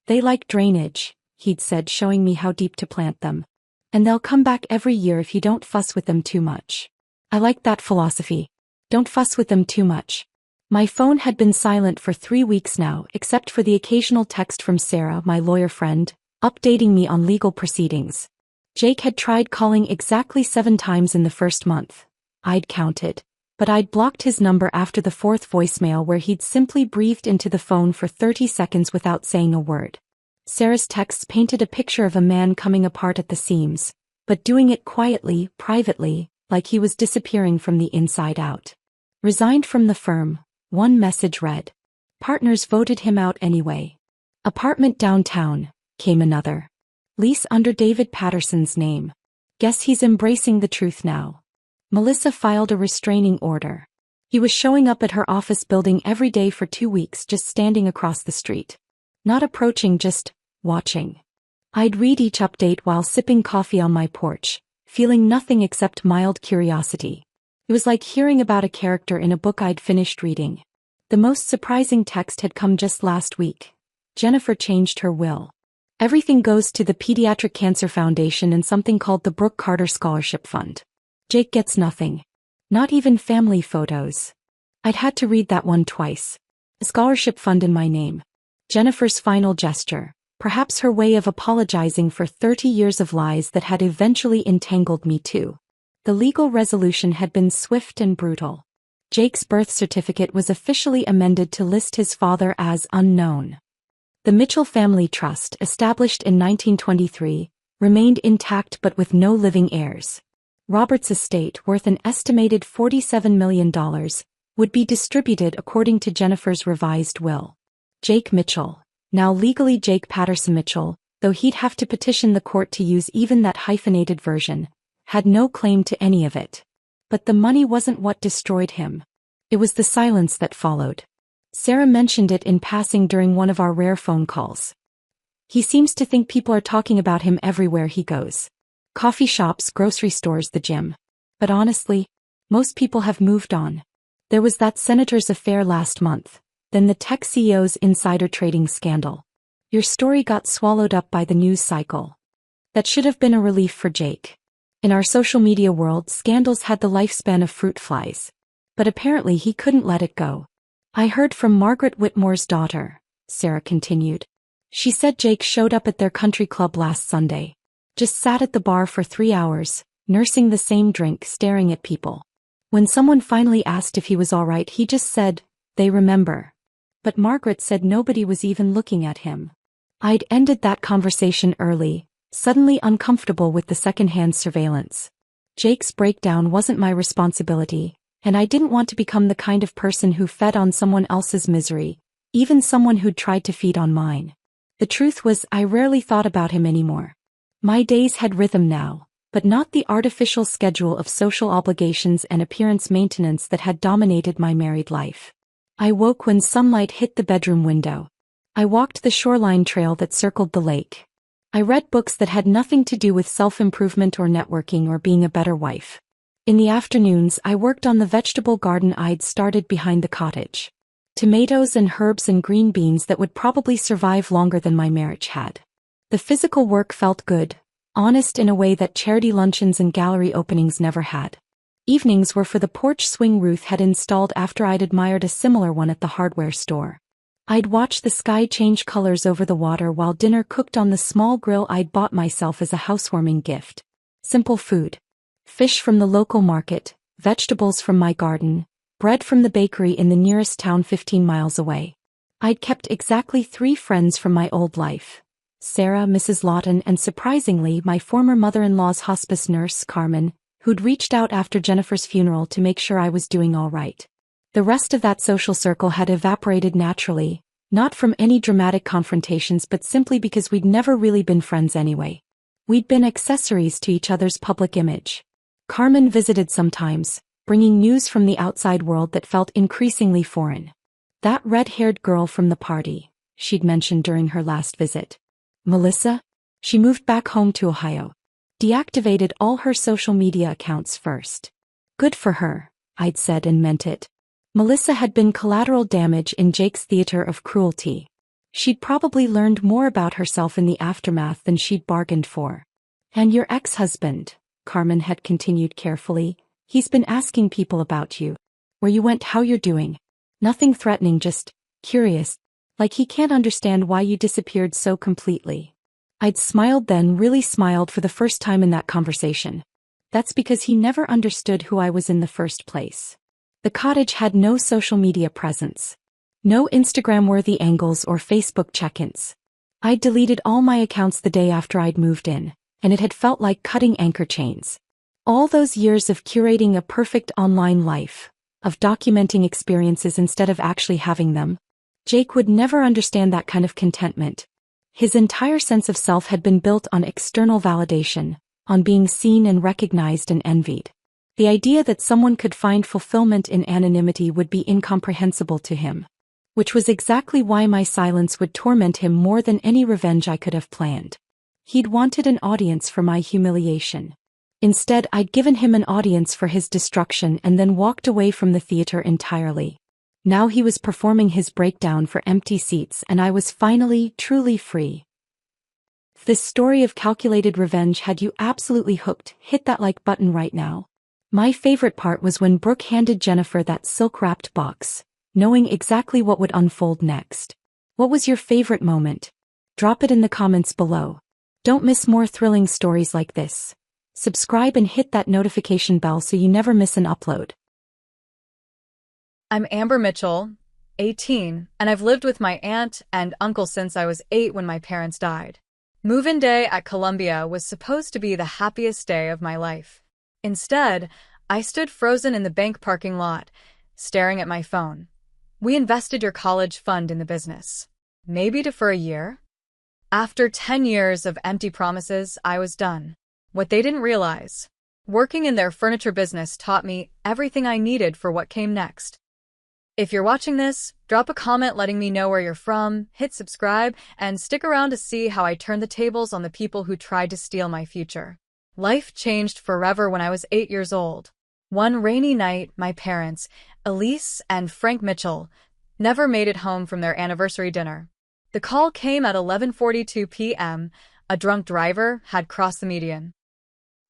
They like drainage, he'd said, showing me how deep to plant them. And they'll come back every year if you don't fuss with them too much. I liked that philosophy. Don't fuss with them too much. My phone had been silent for 3 weeks now, except for the occasional text from Sarah, my lawyer friend, updating me on legal proceedings. Jake had tried calling exactly 7 times in the first month. I'd counted. But I'd blocked his number after the 4th voicemail where he'd simply breathed into the phone for 30 seconds without saying a word. Sarah's texts painted a picture of a man coming apart at the seams, but doing it quietly, privately, like he was disappearing from the inside out. Resigned from the firm, one message read. Partners voted him out anyway. Apartment downtown, came another. Lease under David Patterson's name. Guess he's embracing the truth now. Melissa filed a restraining order. He was showing up at her office building every day for 2 weeks, just standing across the street. Not approaching, just watching. I'd read each update while sipping coffee on my porch, feeling nothing except mild curiosity. It was like hearing about a character in a book I'd finished reading. The most surprising text had come just last week. Jennifer changed her will. Everything goes to the Pediatric Cancer Foundation and something called the Brooke Carter Scholarship Fund. Jake gets nothing. Not even family photos. I'd had to read that one twice. A scholarship fund in my name. Jennifer's final gesture, perhaps her way of apologizing for 30 years of lies that had eventually entangled me too. The legal resolution had been swift and brutal. Jake's birth certificate was officially amended to list his father as unknown. The Mitchell Family Trust, established in 1923, remained intact but with no living heirs. Robert's estate, worth an estimated $47 million, would be distributed according to Jennifer's revised will. Jake Mitchell, now legally Jake Patterson Mitchell, though he'd have to petition the court to use even that hyphenated version, had no claim to any of it. But the money wasn't what destroyed him. It was the silence that followed. Sarah mentioned it in passing during one of our rare phone calls. He seems to think people are talking about him everywhere he goes. Coffee shops, grocery stores, the gym. But honestly, most people have moved on. There was that senator's affair last month, then the tech CEO's insider trading scandal. Your story got swallowed up by the news cycle. That should have been a relief for Jake. In our social media world, scandals had the lifespan of fruit flies. But apparently he couldn't let it go. I heard from Margaret Whitmore's daughter, Sarah continued. She said Jake showed up at their country club last Sunday. Just sat at the bar for 3 hours, nursing the same drink, staring at people. When someone finally asked if he was all right, he just said, "They remember." But Margaret said nobody was even looking at him. I'd ended that conversation early, suddenly uncomfortable with the secondhand surveillance. Jake's breakdown wasn't my responsibility, and I didn't want to become the kind of person who fed on someone else's misery, even someone who'd tried to feed on mine. The truth was, I rarely thought about him anymore. My days had rhythm now, but not the artificial schedule of social obligations and appearance maintenance that had dominated my married life. I woke when sunlight hit the bedroom window. I walked the shoreline trail that circled the lake. I read books that had nothing to do with self-improvement or networking or being a better wife. In the afternoons, I worked on the vegetable garden I'd started behind the cottage. Tomatoes and herbs and green beans that would probably survive longer than my marriage had. The physical work felt good, honest in a way that charity luncheons and gallery openings never had. Evenings were for the porch swing Ruth had installed after I'd admired a similar one at the hardware store. I'd watch the sky change colors over the water while dinner cooked on the small grill I'd bought myself as a housewarming gift. Simple food. Fish from the local market, vegetables from my garden, bread from the bakery in the nearest town 15 miles away. I'd kept exactly 3 friends from my old life. Sarah, Mrs. Lawton, and surprisingly my former mother-in-law's hospice nurse, Carmen, who'd reached out after Jennifer's funeral to make sure I was doing all right. The rest of that social circle had evaporated naturally, not from any dramatic confrontations but simply because we'd never really been friends anyway. We'd been accessories to each other's public image. Carmen visited sometimes, bringing news from the outside world that felt increasingly foreign. That red-haired girl from the party, she'd mentioned during her last visit. Melissa? She moved back home to Ohio. Deactivated all her social media accounts first. Good for her, I'd said and meant it. Melissa had been collateral damage in Jake's theater of cruelty. She'd probably learned more about herself in the aftermath than she'd bargained for. And your ex-husband, Carmen had continued carefully, he's been asking people about you. Where you went, how you're doing. Nothing threatening, just curious. Like he can't understand why you disappeared so completely. I'd smiled then, really smiled for the first time in that conversation. That's because he never understood who I was in the first place. The cottage had no social media presence. No Instagram-worthy angles or Facebook check-ins. I'd deleted all my accounts the day after I'd moved in, and it had felt like cutting anchor chains. All those years of curating a perfect online life, of documenting experiences instead of actually having them. Jake would never understand that kind of contentment. His entire sense of self had been built on external validation, on being seen and recognized and envied. The idea that someone could find fulfillment in anonymity would be incomprehensible to him. Which was exactly why my silence would torment him more than any revenge I could have planned. He'd wanted an audience for my humiliation. Instead, I'd given him an audience for his destruction and then walked away from the theater entirely. Now he was performing his breakdown for empty seats and I was finally, truly free. This story of calculated revenge had you absolutely hooked. Hit that like button right now. My favorite part was when Brooke handed Jennifer that silk-wrapped box, knowing exactly what would unfold next. What was your favorite moment? Drop it in the comments below. Don't miss more thrilling stories like this. Subscribe and hit that notification bell so you never miss an upload. I'm Amber Mitchell, 18, and I've lived with my aunt and uncle since I was 8 when my parents died. Move-in day at Columbia was supposed to be the happiest day of my life. Instead, I stood frozen in the bank parking lot, staring at my phone. We invested your college fund in the business. Maybe for a year? After 10 years of empty promises, I was done. What they didn't realize, working in their furniture business taught me everything I needed for what came next. If you're watching this, drop a comment letting me know where you're from, hit subscribe, and stick around to see how I turned the tables on the people who tried to steal my future. Life changed forever when I was 8 years old. One rainy night, my parents, Elise and Frank Mitchell, never made it home from their anniversary dinner. The call came at 11:42 p.m. A drunk driver had crossed the median.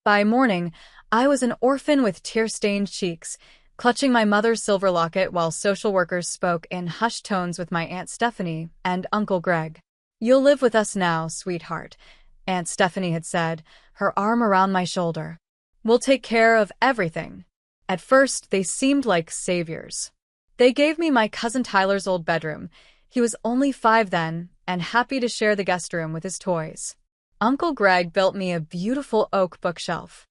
By morning, I was an orphan with tear-stained cheeks, clutching my mother's silver locket while social workers spoke in hushed tones with my Aunt Stephanie and Uncle Greg. "You'll live with us now, sweetheart," Aunt Stephanie had said, her arm around my shoulder. "We'll take care of everything." At first, they seemed like saviors. They gave me my cousin Tyler's old bedroom. He was only 5 then, and happy to share the guest room with his toys. Uncle Greg built me a beautiful oak bookshelf.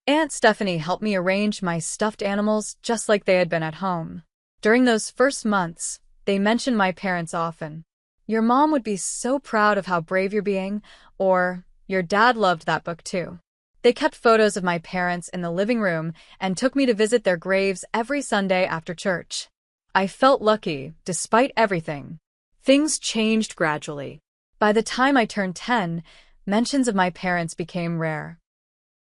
Aunt Stephanie helped me arrange my stuffed animals just like they had been at home. During those first months, they mentioned my parents often. "Your mom would be so proud of how brave you're being," or "Your dad loved that book too." They kept photos of my parents in the living room and took me to visit their graves every Sunday after church. I felt lucky, despite everything. Things changed gradually. By the time I turned 10, mentions of my parents became rare.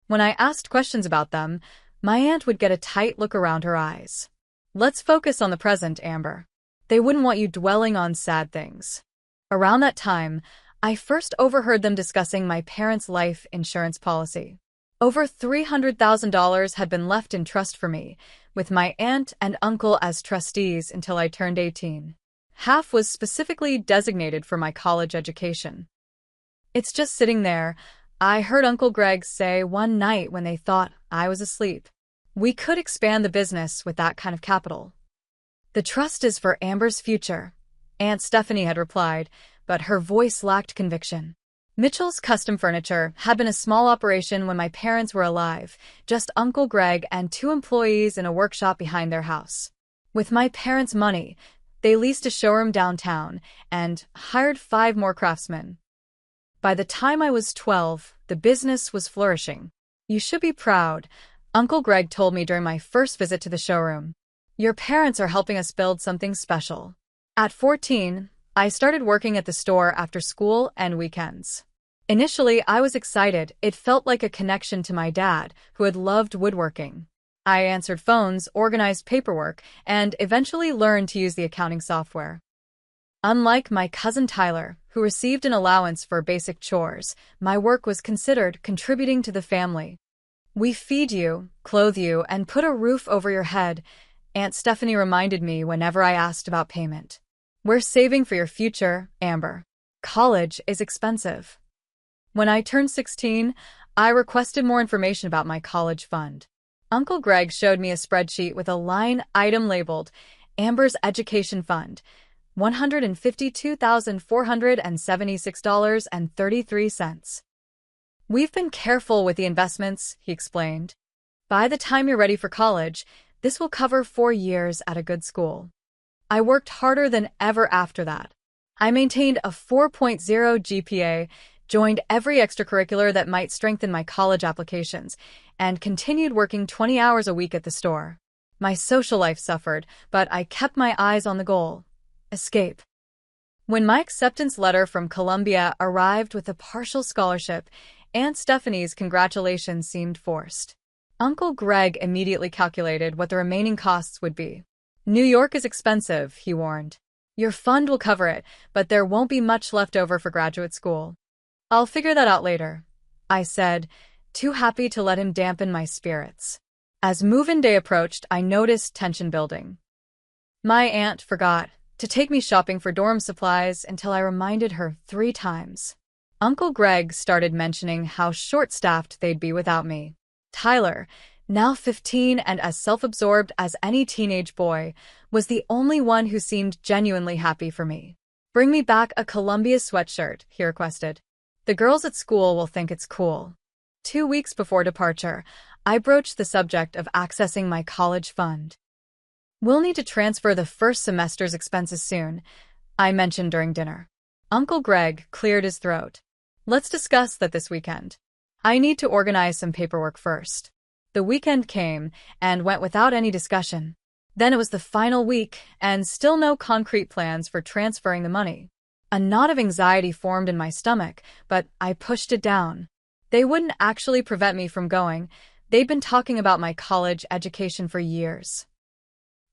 When I asked questions about them, my aunt would get a tight look around her eyes. "Let's focus on the present, Amber." They wouldn't want you dwelling on sad things. Around that time, I first overheard them discussing my parents' life insurance policy. Over $300,000 had been left in trust for me, with my aunt and uncle as trustees until I turned 18. Half was specifically designated for my college education. "It's just sitting there," I heard Uncle Greg say one night when they thought I was asleep. "We could expand the business with that kind of capital." "The trust is for Amber's future," Aunt Stephanie had replied, but her voice lacked conviction. Mitchell's Custom Furniture had been a small operation when my parents were alive, just Uncle Greg and 2 employees in a workshop behind their house. With my parents' money, they leased a showroom downtown and hired 5 more craftsmen. By the time I was 12, the business was flourishing. "You should be proud," Uncle Greg told me during my first visit to the showroom. "Your parents are helping us build something special." At 14, I started working at the store after school and weekends. Initially, I was excited. It felt like a connection to my dad, who had loved woodworking. I answered phones, organized paperwork, and eventually learned to use the accounting software. Unlike my cousin Tyler, who received an allowance for basic chores, my work was considered contributing to the family. "We feed you, clothe you, and put a roof over your head," Aunt Stephanie reminded me whenever I asked about payment. "We're saving for your future, Amber. College is expensive." When I turned 16, I requested more information about my college fund. Uncle Greg showed me a spreadsheet with a line item labeled Amber's Education Fund, $152,476.33. We've been careful with the investments, he explained. By the time you're ready for college, this will cover 4 years at a good school. I worked harder than ever after that. I maintained a 4.0 GPA, joined every extracurricular that might strengthen my college applications, and continued working 20 hours a week at the store. My social life suffered, but I kept my eyes on the goal: escape. When my acceptance letter from Columbia arrived with a partial scholarship, Aunt Stephanie's congratulations seemed forced. Uncle Greg immediately calculated what the remaining costs would be. New York is expensive, he warned. Your fund will cover it, but there won't be much left over for graduate school. I'll figure that out later, I said, too happy to let him dampen my spirits. As move-in day approached, I noticed tension building. My aunt forgot to take me shopping for dorm supplies until I reminded her 3 times. Uncle Greg started mentioning how short-staffed they'd be without me. Tyler, now 15 and as self-absorbed as any teenage boy, was the only one who seemed genuinely happy for me. Bring me back a Columbia sweatshirt, he requested. The girls at school will think it's cool. 2 weeks before departure, I broached the subject of accessing my college fund. We'll need to transfer the first semester's expenses soon, I mentioned during dinner. Uncle Greg cleared his throat. Let's discuss that this weekend. I need to organize some paperwork first. The weekend came and went without any discussion. Then it was the final week, and still no concrete plans for transferring the money. A knot of anxiety formed in my stomach, but I pushed it down. They wouldn't actually prevent me from going. They'd been talking about my college education for years.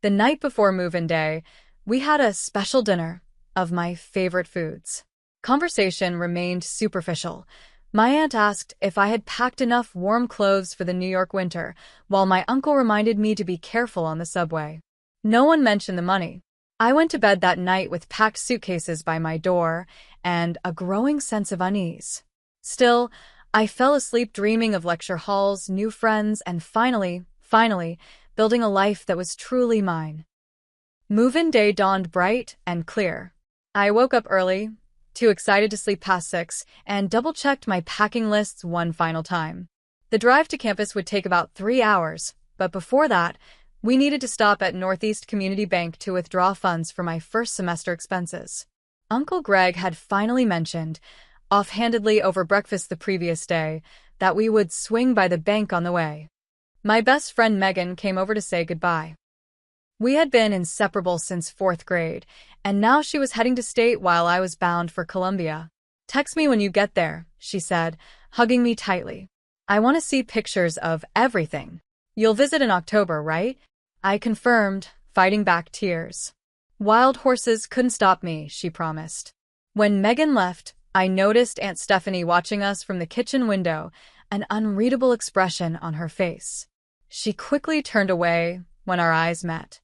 The night before move-in day, we had a special dinner of my favorite foods. Conversation remained superficial. My aunt asked if I had packed enough warm clothes for the New York winter, while my uncle reminded me to be careful on the subway. No one mentioned the money. I went to bed that night with packed suitcases by my door and a growing sense of unease. Still, I fell asleep dreaming of lecture halls, new friends, and finally, building a life that was truly mine. Move-in day dawned bright and clear. I woke up early, too excited to sleep past 6, and double-checked my packing lists one final time. The drive to campus would take about 3 hours, but before that, we needed to stop at Northeast Community Bank to withdraw funds for my first semester expenses. Uncle Greg had finally mentioned, offhandedly over breakfast the previous day, that we would swing by the bank on the way. My best friend Megan came over to say goodbye. We had been inseparable since 4th grade, and now she was heading to state while I was bound for Columbia. Text me when you get there, she said, hugging me tightly. I want to see pictures of everything. You'll visit in October, right? I confirmed, fighting back tears. Wild horses couldn't stop me, she promised. When Megan left, I noticed Aunt Stephanie watching us from the kitchen window, an unreadable expression on her face. She quickly turned away when our eyes met.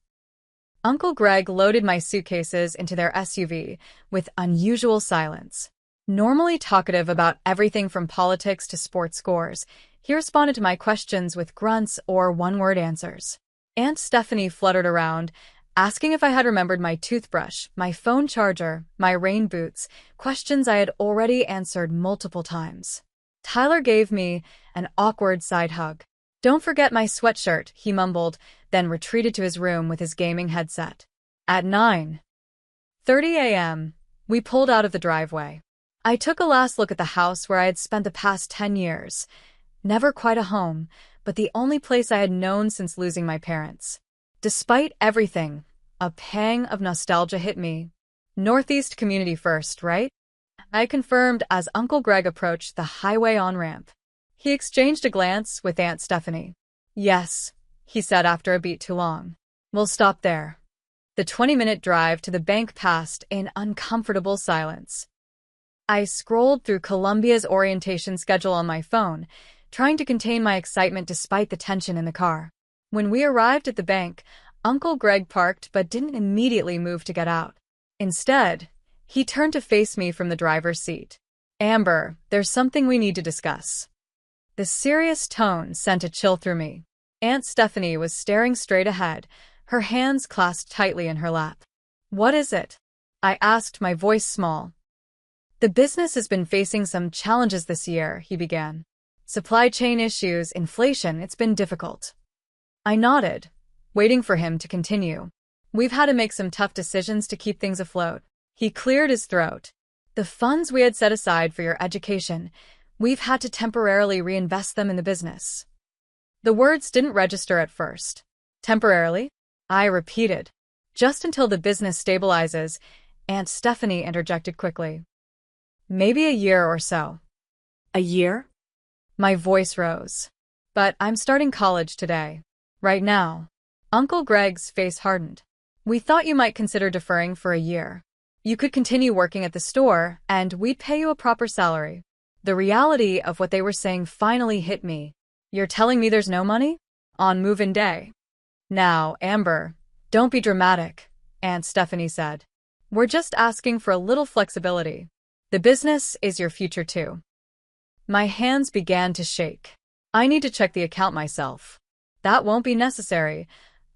Uncle Greg loaded my suitcases into their SUV with unusual silence. Normally talkative about everything from politics to sports scores, he responded to my questions with grunts or one-word answers. Aunt Stephanie fluttered around, asking if I had remembered my toothbrush, my phone charger, my rain boots, questions I had already answered multiple times. Tyler gave me an awkward side hug. Don't forget my sweatshirt, he mumbled, then retreated to his room with his gaming headset. At 9:30 a.m., we pulled out of the driveway. I took a last look at the house where I had spent the past 10 years. Never quite a home, but the only place I had known since losing my parents. Despite everything, a pang of nostalgia hit me. Northeast Community first, right? I confirmed as Uncle Greg approached the highway on-ramp. He exchanged a glance with Aunt Stephanie. Yes, he said after a beat too long. We'll stop there. The 20-minute drive to the bank passed in uncomfortable silence. I scrolled through Columbia's orientation schedule on my phone, trying to contain my excitement despite the tension in the car. When we arrived at the bank, Uncle Greg parked but didn't immediately move to get out. Instead, he turned to face me from the driver's seat. Amber, there's something we need to discuss. The serious tone sent a chill through me. Aunt Stephanie was staring straight ahead, her hands clasped tightly in her lap. What is it? I asked, my voice small. The business has been facing some challenges this year, he began. Supply chain issues, inflation, it's been difficult. I nodded, waiting for him to continue. We've had to make some tough decisions to keep things afloat. He cleared his throat. The funds we had set aside for your education, we've had to temporarily reinvest them in the business. The words didn't register at first. Temporarily? I repeated. Just until the business stabilizes, Aunt Stephanie interjected quickly. Maybe a year or so. A year? My voice rose. But I'm starting college today. Right now. Uncle Greg's face hardened. We thought you might consider deferring for a year. You could continue working at the store, and we'd pay you a proper salary. The reality of what they were saying finally hit me. You're telling me there's no money? On move-in day. Now, Amber, don't be dramatic, Aunt Stephanie said. We're just asking for a little flexibility. The business is your future too. My hands began to shake. I need to check the account myself. That won't be necessary.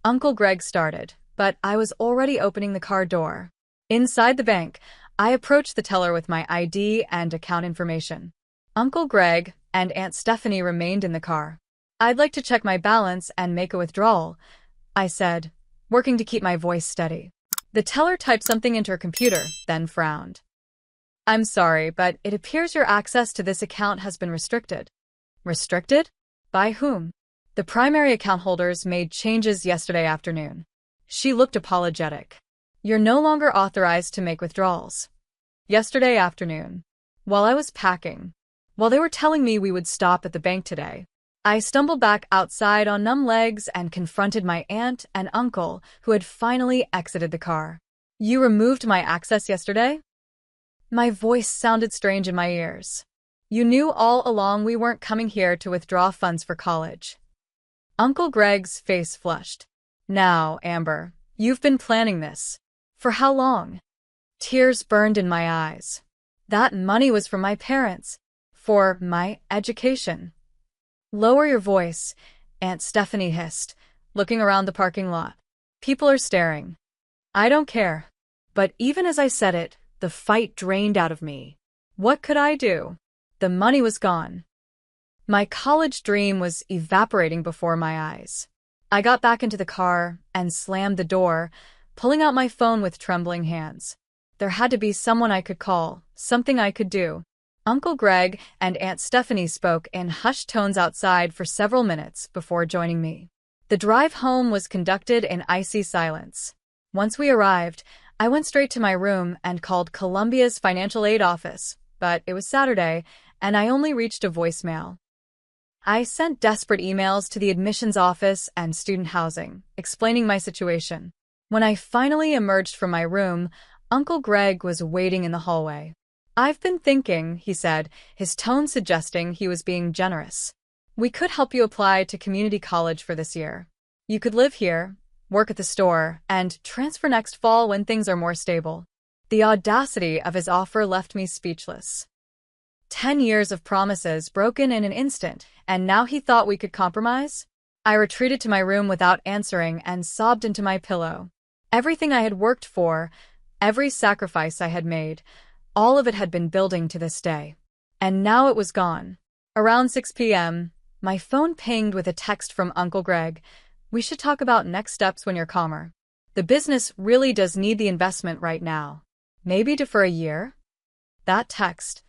Uncle Greg started, but I was already opening the car door. Inside the bank, I approached the teller with my ID and account information. Uncle Greg and Aunt Stephanie remained in the car. I'd like to check my balance and make a withdrawal, I said, working to keep my voice steady. The teller typed something into her computer, then frowned. I'm sorry, but it appears your access to this account has been restricted. Restricted? By whom? The primary account holders made changes yesterday afternoon. She looked apologetic. You're no longer authorized to make withdrawals. Yesterday afternoon, while I was packing, while they were telling me we would stop at the bank today, I stumbled back outside on numb legs and confronted my aunt and uncle who had finally exited the car. You removed my access yesterday? My voice sounded strange in my ears. You knew all along we weren't coming here to withdraw funds for college. Uncle Greg's face flushed. Now, Amber, you've been planning this. For how long? Tears burned in my eyes. That money was from my parents. For my education. Lower your voice, Aunt Stephanie hissed, looking around the parking lot. People are staring. I don't care. But even as I said it, the fight drained out of me. What could I do? The money was gone. My college dream was evaporating before my eyes. I got back into the car and slammed the door, pulling out my phone with trembling hands. There had to be someone I could call, something I could do. Uncle Greg and Aunt Stephanie spoke in hushed tones outside for several minutes before joining me. The drive home was conducted in icy silence. Once we arrived, I went straight to my room and called Columbia's financial aid office, but it was Saturday, and I only reached a voicemail. I sent desperate emails to the admissions office and student housing, explaining my situation. When I finally emerged from my room, Uncle Greg was waiting in the hallway. I've been thinking, he said, his tone suggesting he was being generous. We could help you apply to community college for this year. You could live here, work at the store, and transfer next fall when things are more stable. The audacity of his offer left me speechless. 10 years of promises broken in an instant, and now he thought we could compromise? I retreated to my room without answering and sobbed into my pillow. Everything I had worked for, every sacrifice I had made, all of it had been building to this day. And now it was gone. Around 6 p.m., my phone pinged with a text from Uncle Greg. We should talk about next steps when you're calmer. The business really does need the investment right now. Maybe defer a year? That text.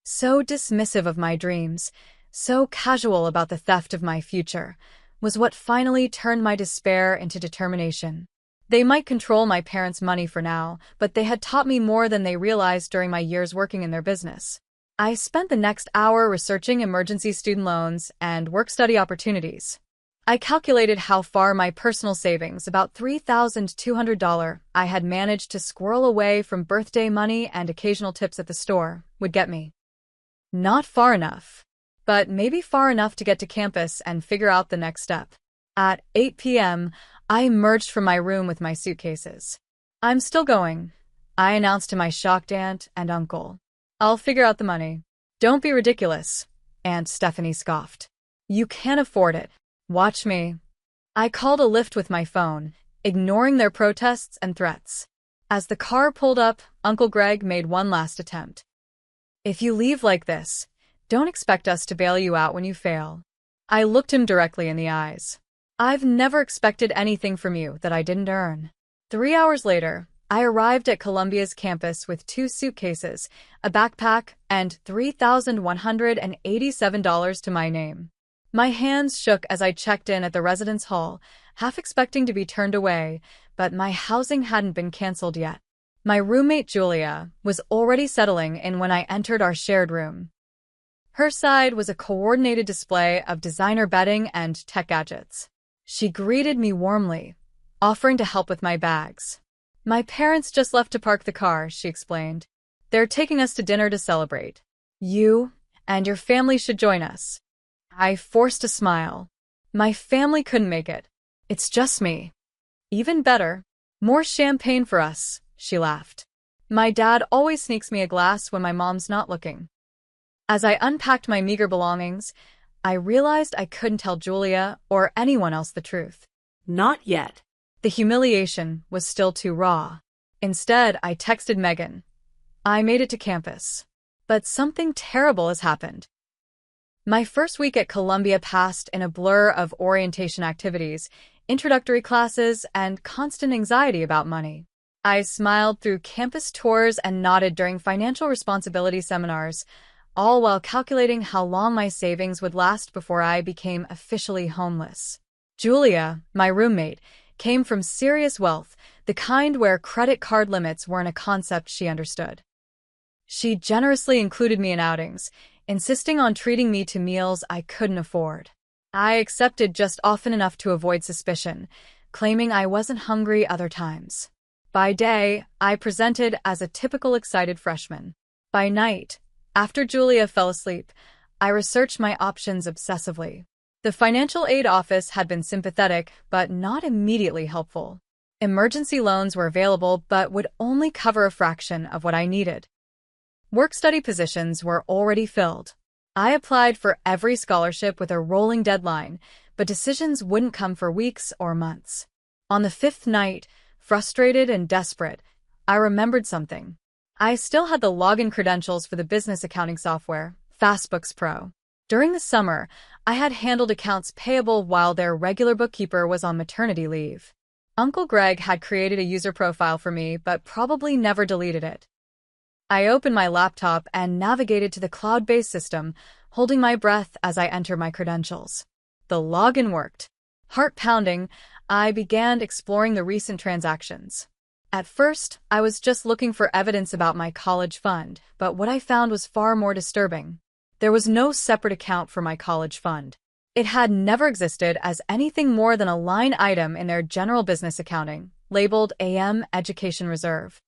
So dismissive of my dreams, so casual about the theft of my future, was what finally turned my despair into determination. They might control my parents' money for now, but they had taught me more than they realized during my years working in their business. I spent the next hour researching emergency student loans and work-study opportunities. I calculated how far my personal savings, about $3,200 I had managed to squirrel away from birthday money and occasional tips at the store, would get me. Not far enough, but maybe far enough to get to campus and figure out the next step. At 8 p.m., I emerged from my room with my suitcases. I'm still going, I announced to my shocked aunt and uncle. I'll figure out the money. Don't be ridiculous, Aunt Stephanie scoffed. You can't afford it. Watch me. I called a lift with my phone, ignoring their protests and threats. As the car pulled up, Uncle Greg made one last attempt. If you leave like this, don't expect us to bail you out when you fail. I looked him directly in the eyes. I've never expected anything from you that I didn't earn. 3 hours later, I arrived at Columbia's campus with 2 suitcases, a backpack, and $3,187 to my name. My hands shook as I checked in at the residence hall, half expecting to be turned away, but my housing hadn't been canceled yet. My roommate Julia was already settling in when I entered our shared room. Her side was a coordinated display of designer bedding and tech gadgets. She greeted me warmly, offering to help with my bags. My parents just left to park the car, she explained. They're taking us to dinner to celebrate. You and your family should join us. I forced a smile. My family couldn't make it. It's just me. Even better. More champagne for us, she laughed. My dad always sneaks me a glass when my mom's not looking. As I unpacked my meager belongings, I realized I couldn't tell Julia or anyone else the truth. Not yet. The humiliation was still too raw. Instead, I texted Megan. I made it to campus. But something terrible has happened. My first week at Columbia passed in a blur of orientation activities, introductory classes, and constant anxiety about money. I smiled through campus tours and nodded during financial responsibility seminars, all while calculating how long my savings would last before I became officially homeless. Julia, my roommate, came from serious wealth, the kind where credit card limits weren't a concept she understood. She generously included me in outings, insisting on treating me to meals I couldn't afford. I accepted just often enough to avoid suspicion, claiming I wasn't hungry other times. By day, I presented as a typical excited freshman. By night, after Julia fell asleep, I researched my options obsessively. The financial aid office had been sympathetic, but not immediately helpful. Emergency loans were available, but would only cover a fraction of what I needed. Work-study positions were already filled. I applied for every scholarship with a rolling deadline, but decisions wouldn't come for weeks or months. On the 5th night, frustrated and desperate, I remembered something. I still had the login credentials for the business accounting software, FastBooks Pro. During the summer, I had handled accounts payable while their regular bookkeeper was on maternity leave. Uncle Greg had created a user profile for me, but probably never deleted it. I opened my laptop and navigated to the cloud-based system, holding my breath as I entered my credentials. The login worked. Heart pounding, I began exploring the recent transactions. At first, I was just looking for evidence about my college fund, but what I found was far more disturbing. There was no separate account for my college fund. It had never existed as anything more than a line item in their general business accounting, labeled AM Education Reserve.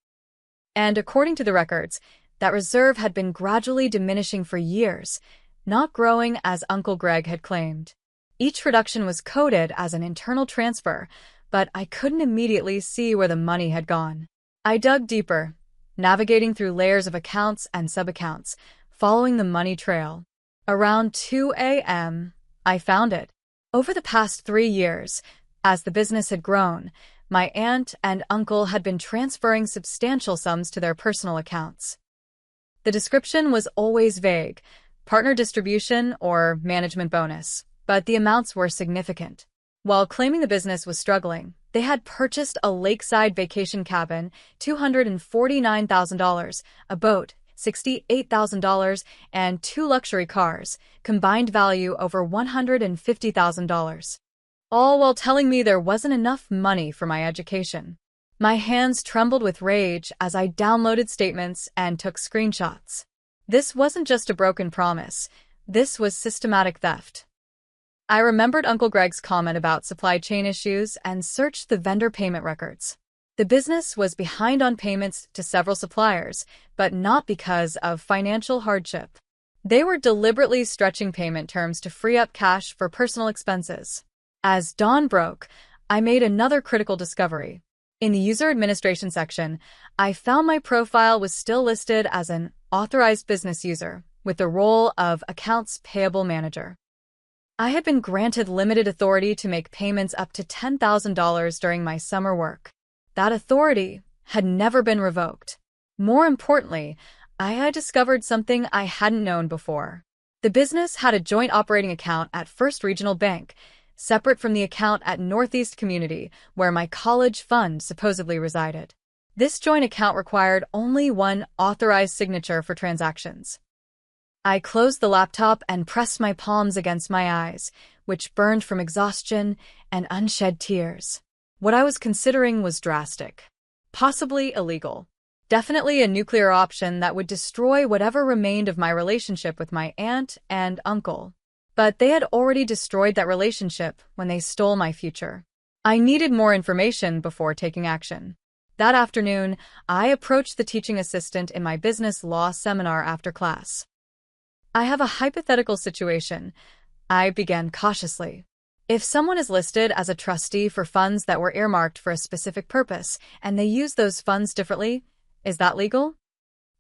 And according to the records, that reserve had been gradually diminishing for years, not growing as Uncle Greg had claimed. Each reduction was coded as an internal transfer, but I couldn't immediately see where the money had gone. I dug deeper, navigating through layers of accounts and sub-accounts, following the money trail. Around 2 a.m., I found it. Over the past 3 years, as the business had grown, my aunt and uncle had been transferring substantial sums to their personal accounts. The description was always vague, partner distribution or management bonus, but the amounts were significant. While claiming the business was struggling, they had purchased a lakeside vacation cabin, $249,000, a boat, $68,000, and 2 luxury cars, combined value over $150,000. All while telling me there wasn't enough money for my education. My hands trembled with rage as I downloaded statements and took screenshots. This wasn't just a broken promise. This was systematic theft. I remembered Uncle Greg's comment about supply chain issues and searched the vendor payment records. The business was behind on payments to several suppliers, but not because of financial hardship. They were deliberately stretching payment terms to free up cash for personal expenses. As dawn broke, I made another critical discovery. In the user administration section, I found my profile was still listed as an authorized business user, with the role of accounts payable manager. I had been granted limited authority to make payments up to $10,000 during my summer work. That authority had never been revoked. More importantly, I had discovered something I hadn't known before. The business had a joint operating account at First Regional Bank, separate from the account at Northeast Community, where my college fund supposedly resided. This joint account required only one authorized signature for transactions. I closed the laptop and pressed my palms against my eyes, which burned from exhaustion and unshed tears. What I was considering was drastic. Possibly illegal. Definitely a nuclear option that would destroy whatever remained of my relationship with my aunt and uncle. But they had already destroyed that relationship when they stole my future. I needed more information before taking action. That afternoon, I approached the teaching assistant in my business law seminar after class. I have a hypothetical situation, I began cautiously. If someone is listed as a trustee for funds that were earmarked for a specific purpose, and they use those funds differently, is that legal?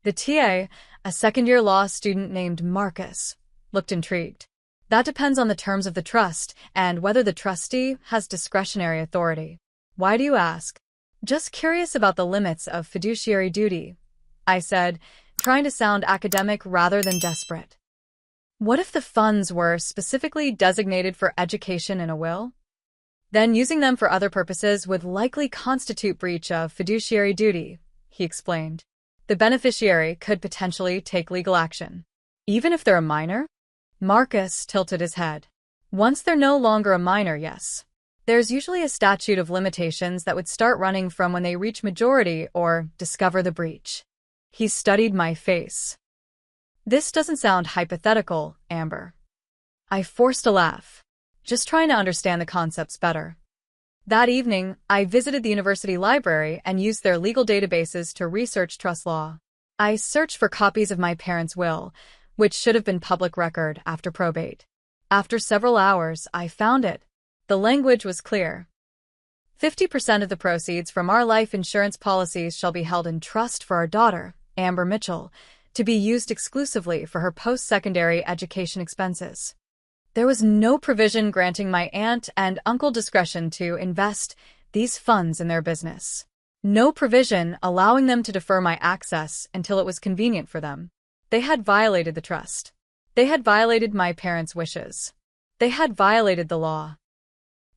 The TA, a second-year law student named Marcus, looked intrigued. That depends on the terms of the trust and whether the trustee has discretionary authority. Why do you ask? Just curious about the limits of fiduciary duty, I said, trying to sound academic rather than desperate. What if the funds were specifically designated for education in a will? Then using them for other purposes would likely constitute breach of fiduciary duty, he explained. The beneficiary could potentially take legal action. Even if they're a minor? Marcus tilted his head. Once they're no longer a minor, yes. There's usually a statute of limitations that would start running from when they reach majority or discover the breach. He studied my face. This doesn't sound hypothetical, Amber. I forced a laugh, just trying to understand the concepts better. That evening, I visited the university library and used their legal databases to research trust law. I searched for copies of my parents' will, which should have been public record after probate. After several hours, I found it. The language was clear. 50% of the proceeds from our life insurance policies shall be held in trust for our daughter, Amber Mitchell, to be used exclusively for her post-secondary education expenses. There was no provision granting my aunt and uncle discretion to invest these funds in their business. No provision allowing them to defer my access until it was convenient for them. They had violated the trust. They had violated my parents' wishes. They had violated the law.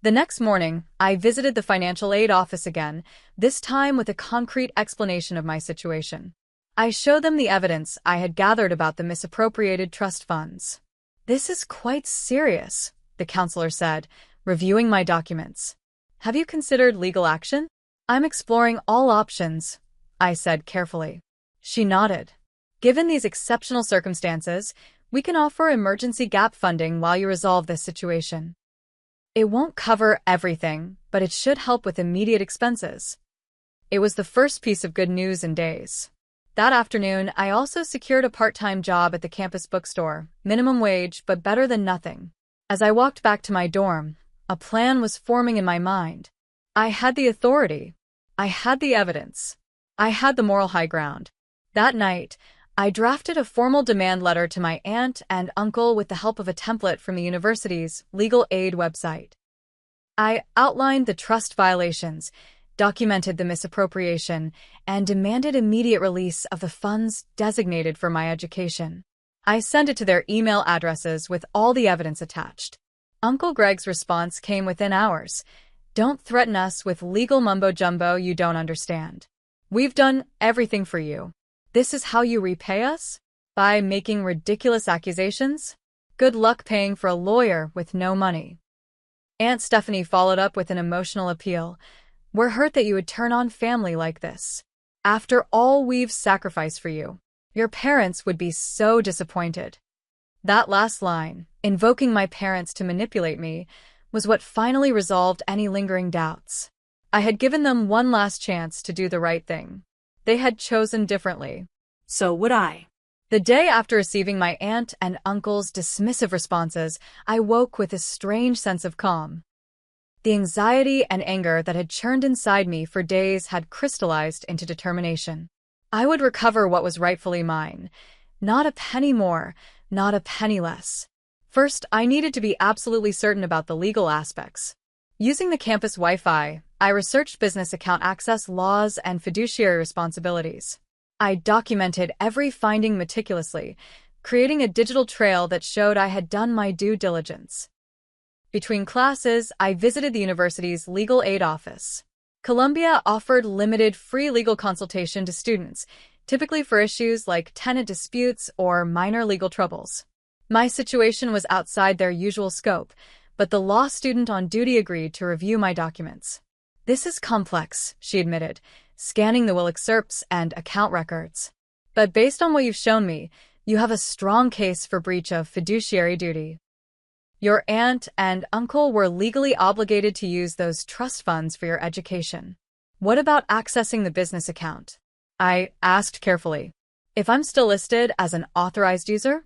The next morning, I visited the financial aid office again, this time with a concrete explanation of my situation. I showed them the evidence I had gathered about the misappropriated trust funds. This is quite serious, the counselor said, reviewing my documents. Have you considered legal action? I'm exploring all options, I said carefully. She nodded. Given these exceptional circumstances, we can offer emergency gap funding while you resolve this situation. It won't cover everything, but it should help with immediate expenses. It was the first piece of good news in days. That afternoon, I also secured a part-time job at the campus bookstore, minimum wage, but better than nothing. As I walked back to my dorm, a plan was forming in my mind. I had the authority. I had the evidence. I had the moral high ground. That night, I drafted a formal demand letter to my aunt and uncle with the help of a template from the university's legal aid website. I outlined the trust violations, documented the misappropriation, and demanded immediate release of the funds designated for my education. I sent it to their email addresses with all the evidence attached. Uncle Greg's response came within hours. Don't threaten us with legal mumbo-jumbo you don't understand. We've done everything for you. This is how you repay us? By making ridiculous accusations? Good luck paying for a lawyer with no money. Aunt Stephanie followed up with an emotional appeal. We're hurt that you would turn on family like this. After all we've sacrificed for you, your parents would be so disappointed. That last line, invoking my parents to manipulate me, was what finally resolved any lingering doubts. I had given them one last chance to do the right thing. They had chosen differently. So would I. The day after receiving my aunt and uncle's dismissive responses, I woke with a strange sense of calm. The anxiety and anger that had churned inside me for days had crystallized into determination. I would recover what was rightfully mine. Not a penny more, not a penny less. First, I needed to be absolutely certain about the legal aspects. Using the campus Wi-Fi, I researched business account access laws and fiduciary responsibilities. I documented every finding meticulously, creating a digital trail that showed I had done my due diligence. Between classes, I visited the university's legal aid office. Columbia offered limited free legal consultation to students, typically for issues like tenant disputes or minor legal troubles. My situation was outside their usual scope, but the law student on duty agreed to review my documents. "This is complex," she admitted, scanning the will excerpts and account records. "But based on what you've shown me, you have a strong case for breach of fiduciary duty. Your aunt and uncle were legally obligated to use those trust funds for your education. What about accessing the business account?" I asked carefully. "If I'm still listed as an authorized user?"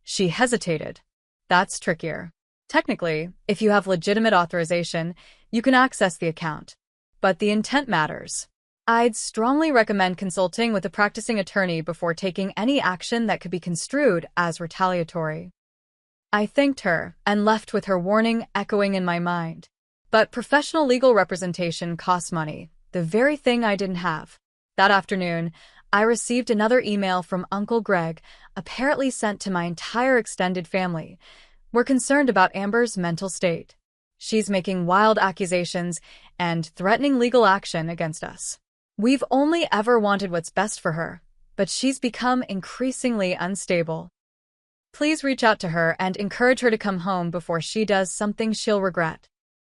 She hesitated. "That's trickier. Technically, if you have legitimate authorization, you can access the account. But the intent matters. I'd strongly recommend consulting with a practicing attorney before taking any action that could be construed as retaliatory." I thanked her and left with her warning echoing in my mind. But professional legal representation costs money, the very thing I didn't have. That afternoon, I received another email from Uncle Greg, apparently sent to my entire extended family. "We're concerned about Amber's mental state. She's making wild accusations and threatening legal action against us. We've only ever wanted what's best for her, but she's become increasingly unstable. Please reach out to her and encourage her to come home before she does something she'll regret."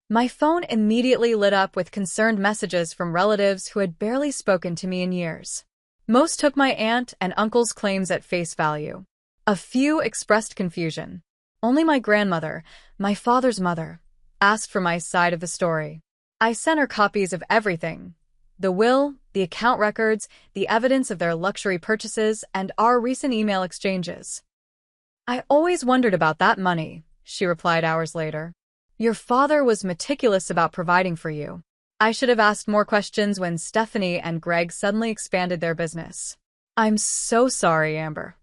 My phone immediately lit up with concerned messages from relatives who had barely spoken to me in years. Most took my aunt and uncle's claims at face value. A few expressed confusion. Only my grandmother, my father's mother, asked for my side of the story. I sent her copies of everything: the will, the account records, the evidence of their luxury purchases, and our recent email exchanges. "I always wondered about that money," she replied hours later. "Your father was meticulous about providing for you. I should have asked more questions when Stephanie and Greg suddenly expanded their business. I'm so sorry, Amber."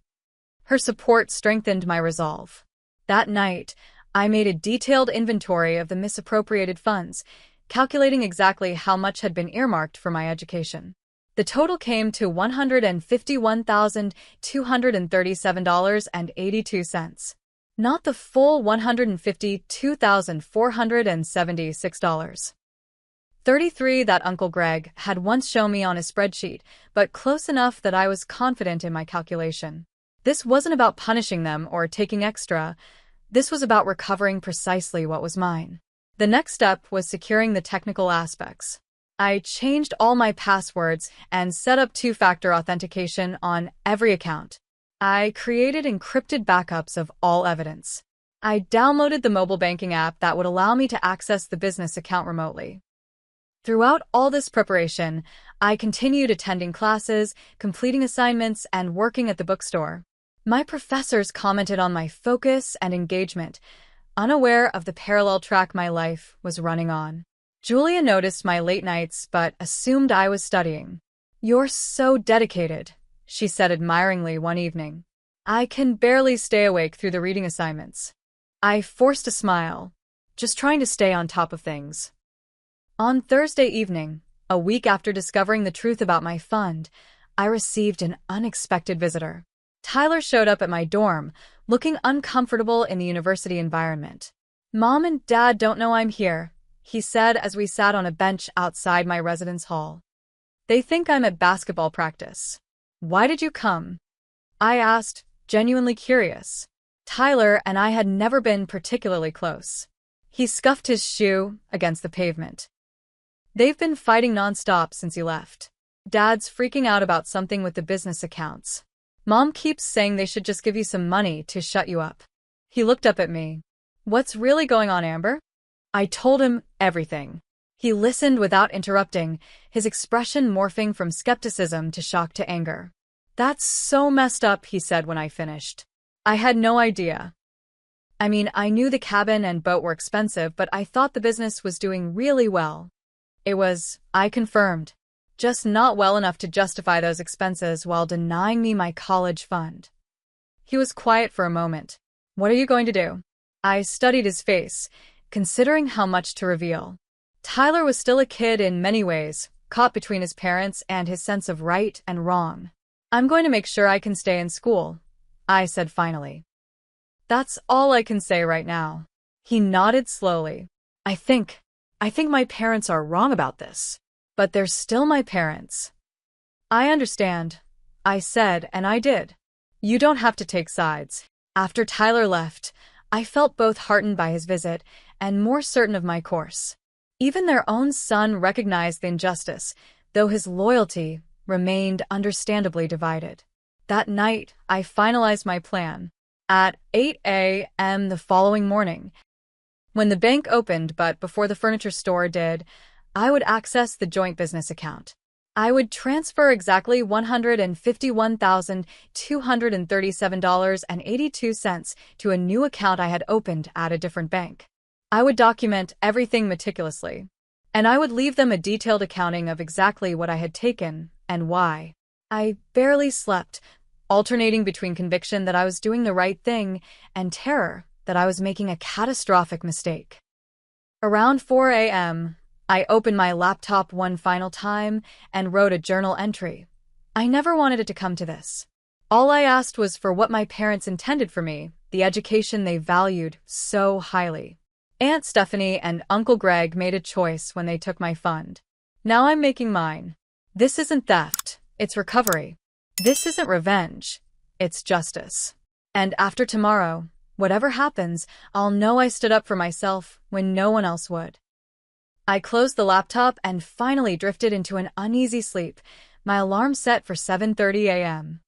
Her support strengthened my resolve. That night, I made a detailed inventory of the misappropriated funds, calculating exactly how much had been earmarked for my education. The total came to $151,237.82. Not the full $152,476. 33 that Uncle Greg had once shown me on a spreadsheet, but close enough that I was confident in my calculation. This wasn't about punishing them or taking extra. This was about recovering precisely what was mine. The next step was securing the technical aspects. I changed all my passwords and set up two-factor authentication on every account. I created encrypted backups of all evidence. I downloaded the mobile banking app that would allow me to access the business account remotely. Throughout all this preparation, I continued attending classes, completing assignments, and working at the bookstore. My professors commented on my focus and engagement, unaware of the parallel track my life was running on. Julia noticed my late nights but assumed I was studying. "You're so dedicated," she said admiringly one evening. "I can barely stay awake through the reading assignments." I forced a smile, just trying to stay on top of things. On Thursday evening, a week after discovering the truth about my fund, I received an unexpected visitor. Tyler showed up at my dorm, looking uncomfortable in the university environment. "Mom and Dad don't know I'm here," he said as we sat on a bench outside my residence hall. "They think I'm at basketball practice." "Why did you come?" I asked, genuinely curious. Tyler and I had never been particularly close. He scuffed his shoe against the pavement. "They've been fighting nonstop since you left. Dad's freaking out about something with the business accounts. Mom keeps saying they should just give you some money to shut you up." He looked up at me. "What's really going on, Amber?" I told him everything. He listened without interrupting, his expression morphing from skepticism to shock to anger. "That's so messed up," he said when I finished. "I had no idea. I mean, I knew the cabin and boat were expensive, but I thought the business was doing really well." I confirmed. just not well enough to justify those expenses while denying me my college fund. He was quiet for a moment. What are you going to do? I studied his face, considering how much to reveal. Tyler was still a kid in many ways, caught between his parents and his sense of right and wrong. I'm going to make sure I can stay in school, I said finally. That's all I can say right now. He nodded slowly. I think my parents are wrong about this. But they're still my parents. I understand, I said, and I did. You don't have to take sides. After Tyler left, I felt both heartened by his visit and more certain of my course. Even their own son recognized the injustice, though his loyalty remained understandably divided. That night, I finalized my plan. At 8 a.m. the following morning, when the bank opened but before the furniture store did, I would access the joint business account. I would transfer exactly $151,237.82 to a new account I had opened at a different bank. I would document everything meticulously, and I would leave them a detailed accounting of exactly what I had taken and why. I barely slept, alternating between conviction that I was doing the right thing and terror that I was making a catastrophic mistake. Around 4 a.m., I opened my laptop one final time and wrote a journal entry. I never wanted it to come to this. All I asked was for what my parents intended for me, the education they valued so highly. Aunt Stephanie and Uncle Greg made a choice when they took my fund. Now I'm making mine. This isn't theft, it's recovery. This isn't revenge, it's justice. And after tomorrow, whatever happens, I'll know I stood up for myself when no one else would. I closed the laptop and finally drifted into an uneasy sleep, my alarm set for 7:30 a.m.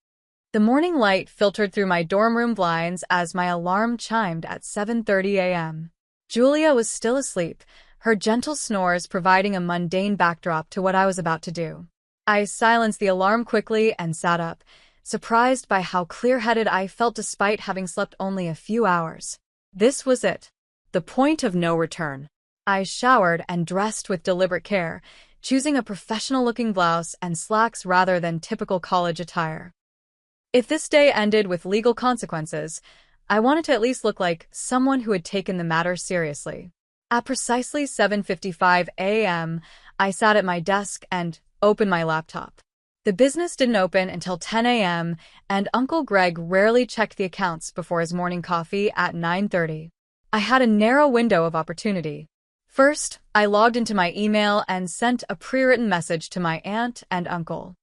The morning light filtered through my dorm room blinds as my alarm chimed at 7:30 a.m. Julia was still asleep, her gentle snores providing a mundane backdrop to what I was about to do. I silenced the alarm quickly and sat up, surprised by how clear-headed I felt despite having slept only a few hours. This was it, the point of no return. I showered and dressed with deliberate care, choosing a professional-looking blouse and slacks rather than typical college attire. If this day ended with legal consequences, I wanted to at least look like someone who had taken the matter seriously. At precisely 7:55 a.m., I sat at my desk and opened my laptop. The business didn't open until 10 a.m., and Uncle Greg rarely checked the accounts before his morning coffee at 9:30. I had a narrow window of opportunity. First, I logged into my email and sent a pre-written message to my aunt and uncle.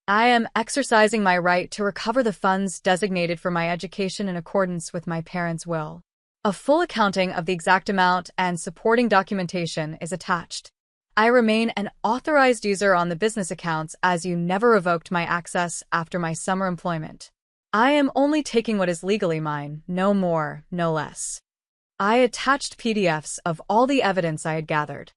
I am exercising my right to recover the funds designated for my education in accordance with my parents' will. A full accounting of the exact amount and supporting documentation is attached. I remain an authorized user on the business accounts as you never revoked my access after my summer employment. I am only taking what is legally mine, no more, no less. I attached PDFs of all the evidence I had gathered.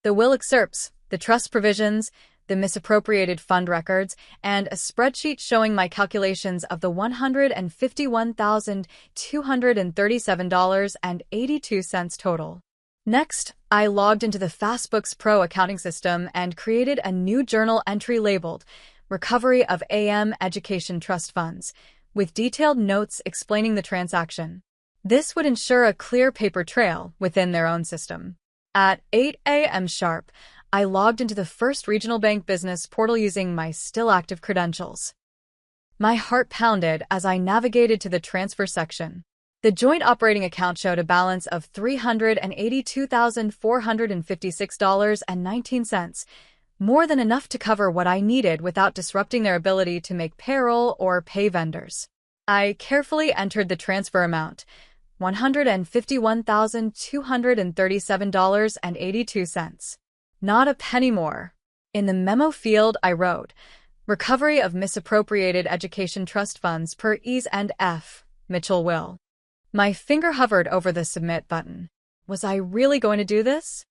The will excerpts, the trust provisions, the misappropriated fund records, and a spreadsheet showing my calculations of the $151,237.82 total. Next, I logged into the FastBooks Pro accounting system and created a new journal entry labeled Recovery of AM Education Trust Funds, with detailed notes explaining the transaction. This would ensure a clear paper trail within their own system. At 8 a.m. sharp, I logged into the First Regional Bank business portal using my still active credentials. My heart pounded as I navigated to the transfer section. The joint operating account showed a balance of $382,456.19, more than enough to cover what I needed without disrupting their ability to make payroll or pay vendors. I carefully entered the transfer amount, $151,237.82. Not a penny more. In the memo field, I wrote, Recovery of Misappropriated Education Trust Funds per Ease and F. Mitchell Will. My finger hovered over the submit button. Was I really going to do this?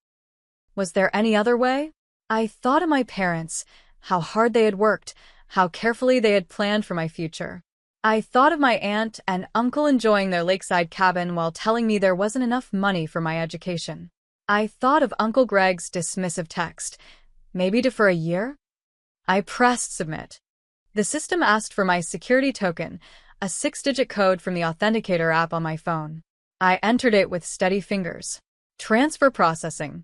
Was there any other way? I thought of my parents, how hard they had worked, how carefully they had planned for my future. I thought of my aunt and uncle enjoying their lakeside cabin while telling me there wasn't enough money for my education. I thought of Uncle Greg's dismissive text, Maybe defer a year? I pressed submit. The system asked for my security token, a 6-digit code from the Authenticator app on my phone. I entered it with steady fingers. Transfer processing.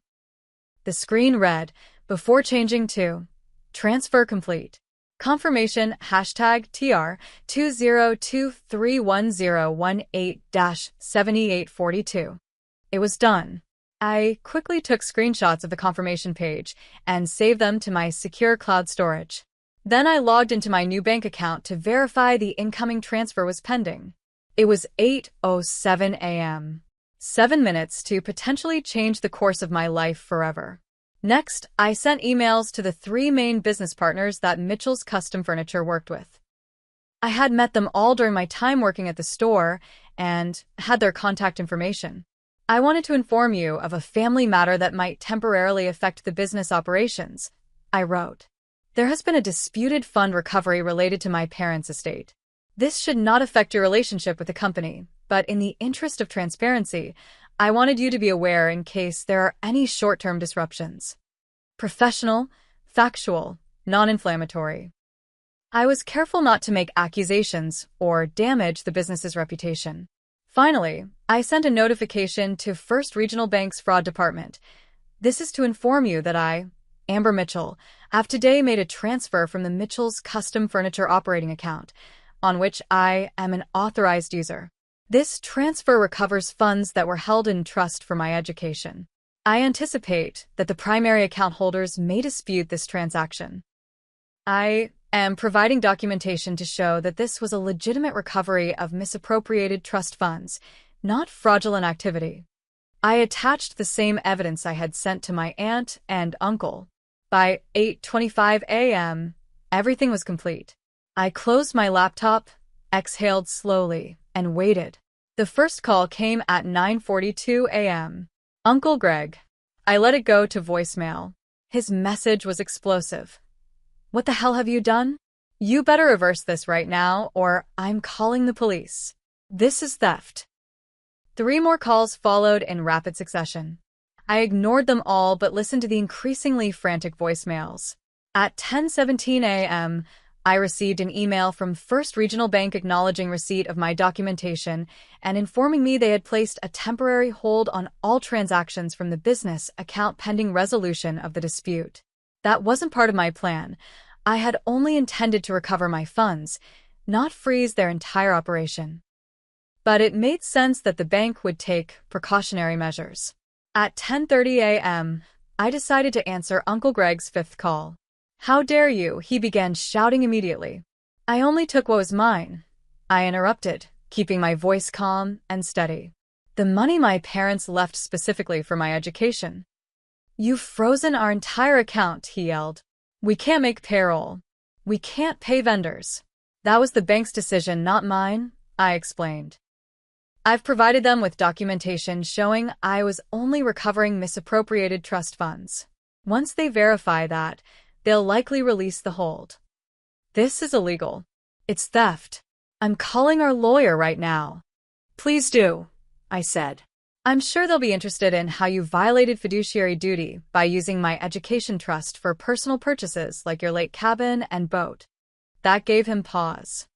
The screen read, before changing to transfer complete. Confirmation #TR 202310118-7842. It was done. I quickly took screenshots of the confirmation page and saved them to my secure cloud storage. Then I logged into my new bank account to verify the incoming transfer was pending. It was 8:07 a.m. 7 minutes to potentially change the course of my life forever. Next, I sent emails to the 3 main business partners that Mitchell's Custom Furniture worked with. I had met them all during my time working at the store and had their contact information. I wanted to inform you of a family matter that might temporarily affect the business operations, I wrote. There has been a disputed fund recovery related to my parents' estate. This should not affect your relationship with the company, but in the interest of transparency, I wanted you to be aware in case there are any short-term disruptions. Professional, factual, non-inflammatory. I was careful not to make accusations or damage the business's reputation. Finally, I sent a notification to First Regional Bank's fraud department. This is to inform you that I, Amber Mitchell, have today made a transfer from the Mitchell's Custom Furniture operating account, on which I am an authorized user. This transfer recovers funds that were held in trust for my education. I anticipate that the primary account holders may dispute this transaction. I am providing documentation to show that this was a legitimate recovery of misappropriated trust funds, not fraudulent activity. I attached the same evidence I had sent to my aunt and uncle. By 8:25 a.m., everything was complete. I closed my laptop, exhaled slowly, and waited. The first call came at 9:42 a.m. Uncle Greg. I let it go to voicemail. His message was explosive. What the hell have you done? You better reverse this right now, or I'm calling the police. This is theft. 3 more calls followed in rapid succession. I ignored them all but listened to the increasingly frantic voicemails. At 10:17 a.m., I received an email from First Regional Bank acknowledging receipt of my documentation and informing me they had placed a temporary hold on all transactions from the business account pending resolution of the dispute. That wasn't part of my plan. I had only intended to recover my funds, not freeze their entire operation. But it made sense that the bank would take precautionary measures. At 10:30 a.m., I decided to answer Uncle Greg's 5th call. How dare you, he began shouting immediately. I only took what was mine, I interrupted, keeping my voice calm and steady. The money my parents left specifically for my education. You've frozen our entire account, he yelled. We can't make payroll. We can't pay vendors. That was the bank's decision, not mine, I explained. I've provided them with documentation showing I was only recovering misappropriated trust funds. Once they verify that, they'll likely release the hold. This is illegal. It's theft. I'm calling our lawyer right now. Please do, I said. I'm sure they'll be interested in how you violated fiduciary duty by using my education trust for personal purchases like your lake cabin and boat. That gave him pause.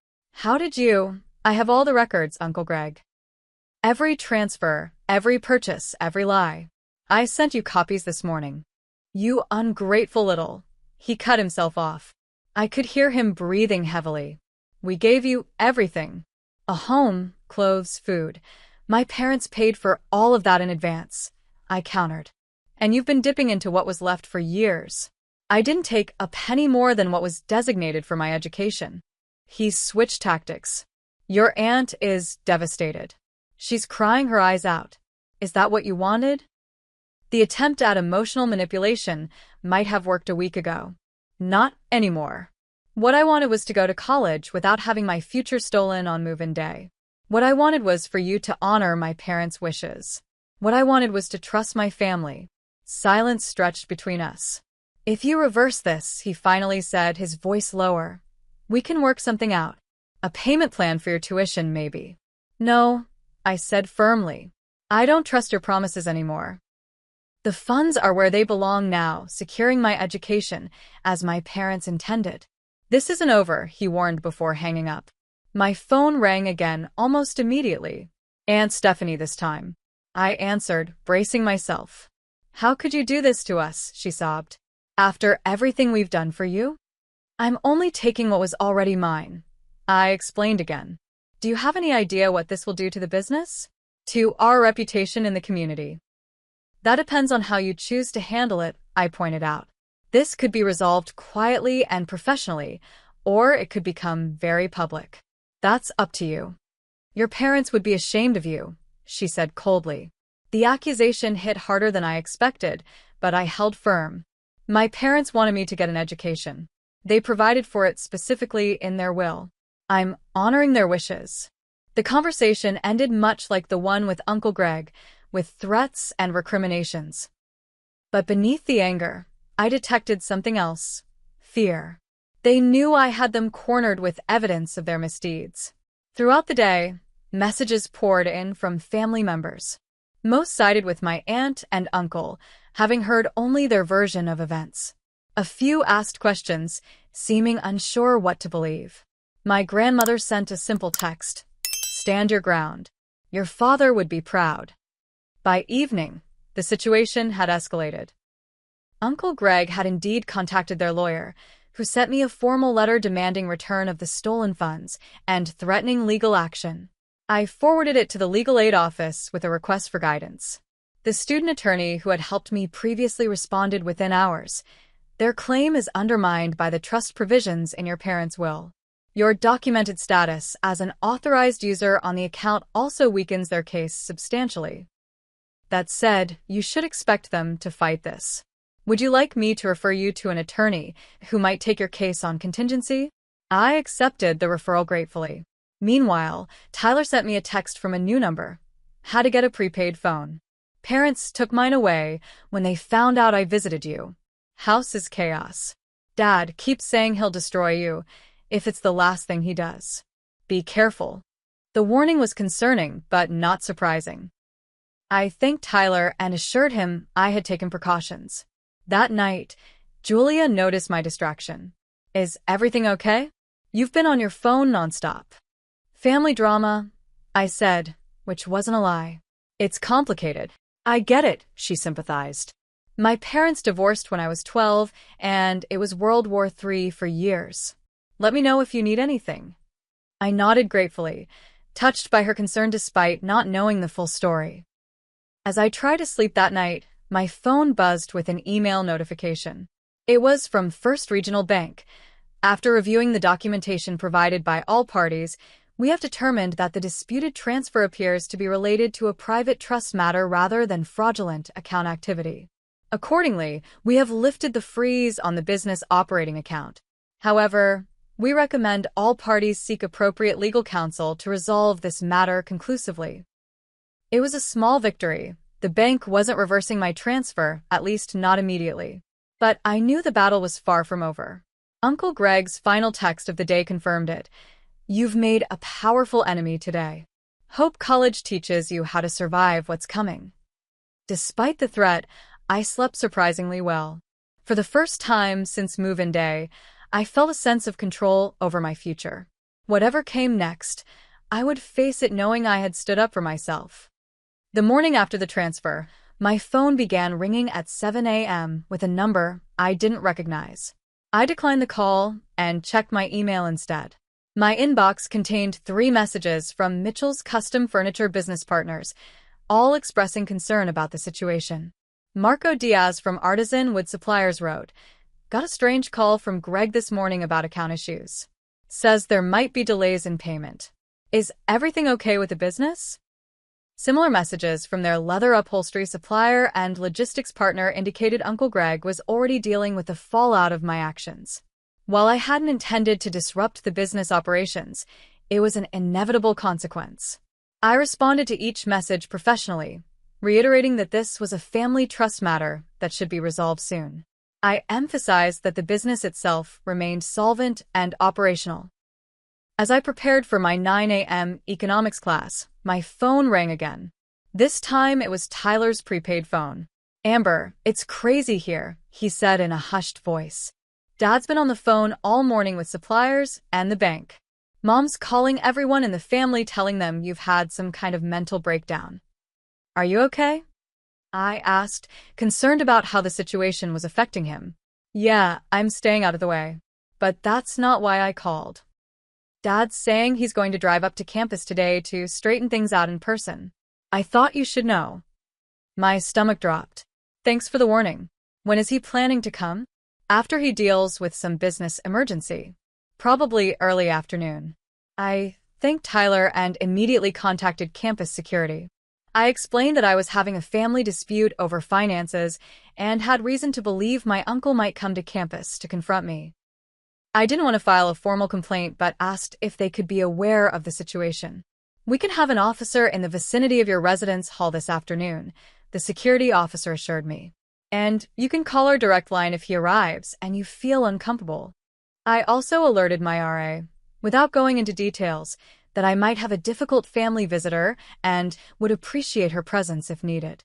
How did you? I have all the records, Uncle Greg. Every transfer, every purchase, every lie. I sent you copies this morning. You ungrateful little. He cut himself off. I could hear him breathing heavily. We gave you everything. A home, clothes, food. My parents paid for all of that in advance, I countered. And you've been dipping into what was left for years. I didn't take a penny more than what was designated for my education. He switched tactics. Your aunt is devastated. She's crying her eyes out. Is that what you wanted? The attempt at emotional manipulation might have worked a week ago. Not anymore. What I wanted was to go to college without having my future stolen on move-in day. What I wanted was for you to honor my parents' wishes. What I wanted was to trust my family. Silence stretched between us. If you reverse this, he finally said, his voice lower, we can work something out. A payment plan for your tuition, maybe. No, I said firmly. I don't trust your promises anymore. The funds are where they belong now, securing my education, as my parents intended. This isn't over, he warned before hanging up. My phone rang again almost immediately. Aunt Stephanie this time. I answered, bracing myself. How could you do this to us, she sobbed. After everything we've done for you? I'm only taking what was already mine. I explained again. Do you have any idea what this will do to the business? To our reputation in the community. That depends on how you choose to handle it, I pointed out. This could be resolved quietly and professionally, or it could become very public. That's up to you. Your parents would be ashamed of you, she said coldly. The accusation hit harder than I expected, but I held firm. My parents wanted me to get an education. They provided for it specifically in their will. I'm honoring their wishes. The conversation ended much like the one with Uncle Greg, with threats and recriminations. But beneath the anger, I detected something else. Fear. They knew I had them cornered with evidence of their misdeeds. Throughout the day, messages poured in from family members. Most sided with my aunt and uncle, having heard only their version of events. A few asked questions, seeming unsure what to believe. My grandmother sent a simple text. Stand your ground. Your father would be proud. By evening, the situation had escalated. Uncle Greg had indeed contacted their lawyer, who sent me a formal letter demanding return of the stolen funds and threatening legal action. I forwarded it to the legal aid office with a request for guidance. The student attorney who had helped me previously responded within hours. Their claim is undermined by the trust provisions in your parents' will. Your documented status as an authorized user on the account also weakens their case substantially. That said, you should expect them to fight this. Would you like me to refer you to an attorney who might take your case on contingency? I accepted the referral gratefully. Meanwhile, Tyler sent me a text from a new number. How to get a prepaid phone. Parents took mine away when they found out I visited you. House is chaos. Dad keeps saying he'll destroy you if it's the last thing he does. Be careful. The warning was concerning, but not surprising. I thanked Tyler and assured him I had taken precautions. That night, Julia noticed my distraction. Is everything okay? You've been on your phone nonstop. Family drama, I said, which wasn't a lie. It's complicated. I get it, she sympathized. My parents divorced when I was 12, and it was World War III for years. Let me know if you need anything. I nodded gratefully, touched by her concern despite not knowing the full story. As I tried to sleep that night, my phone buzzed with an email notification. It was from First Regional Bank. After reviewing the documentation provided by all parties, we have determined that the disputed transfer appears to be related to a private trust matter rather than fraudulent account activity. Accordingly, we have lifted the freeze on the business operating account. However, we recommend all parties seek appropriate legal counsel to resolve this matter conclusively. It was a small victory. The bank wasn't reversing my transfer, at least not immediately. But I knew the battle was far from over. Uncle Greg's final text of the day confirmed it. You've made a powerful enemy today. Hope college teaches you how to survive what's coming. Despite the threat, I slept surprisingly well. For the first time since move-in day, I felt a sense of control over my future. Whatever came next, I would face it knowing I had stood up for myself. The morning after the transfer, my phone began ringing at 7 a.m. with a number I didn't recognize. I declined the call and checked my email instead. My inbox contained 3 messages from Mitchell's Custom Furniture business partners, all expressing concern about the situation. Marco Diaz from Artisan Wood Suppliers wrote, "Got a strange call from Greg this morning about account issues. Says there might be delays in payment. Is everything okay with the business?" Similar messages from their leather upholstery supplier and logistics partner indicated Uncle Greg was already dealing with the fallout of my actions. While I hadn't intended to disrupt the business operations, it was an inevitable consequence. I responded to each message professionally, reiterating that this was a family trust matter that should be resolved soon. I emphasized that the business itself remained solvent and operational. As I prepared for my 9 a.m. economics class, my phone rang again. This time it was Tyler's prepaid phone. Amber, it's crazy here, he said in a hushed voice. Dad's been on the phone all morning with suppliers and the bank. Mom's calling everyone in the family telling them you've had some kind of mental breakdown. Are you okay? I asked, concerned about how the situation was affecting him. Yeah, I'm staying out of the way. But that's not why I called. Dad's saying he's going to drive up to campus today to straighten things out in person. I thought you should know. My stomach dropped. Thanks for the warning. When is he planning to come? After he deals with some business emergency. Probably early afternoon. I thanked Tyler and immediately contacted campus security. I explained that I was having a family dispute over finances and had reason to believe my uncle might come to campus to confront me. I didn't want to file a formal complaint but asked if they could be aware of the situation. We can have an officer in the vicinity of your residence hall this afternoon, the security officer assured me. And you can call our direct line if he arrives and you feel uncomfortable. I also alerted my RA, without going into details, that I might have a difficult family visitor and would appreciate her presence if needed.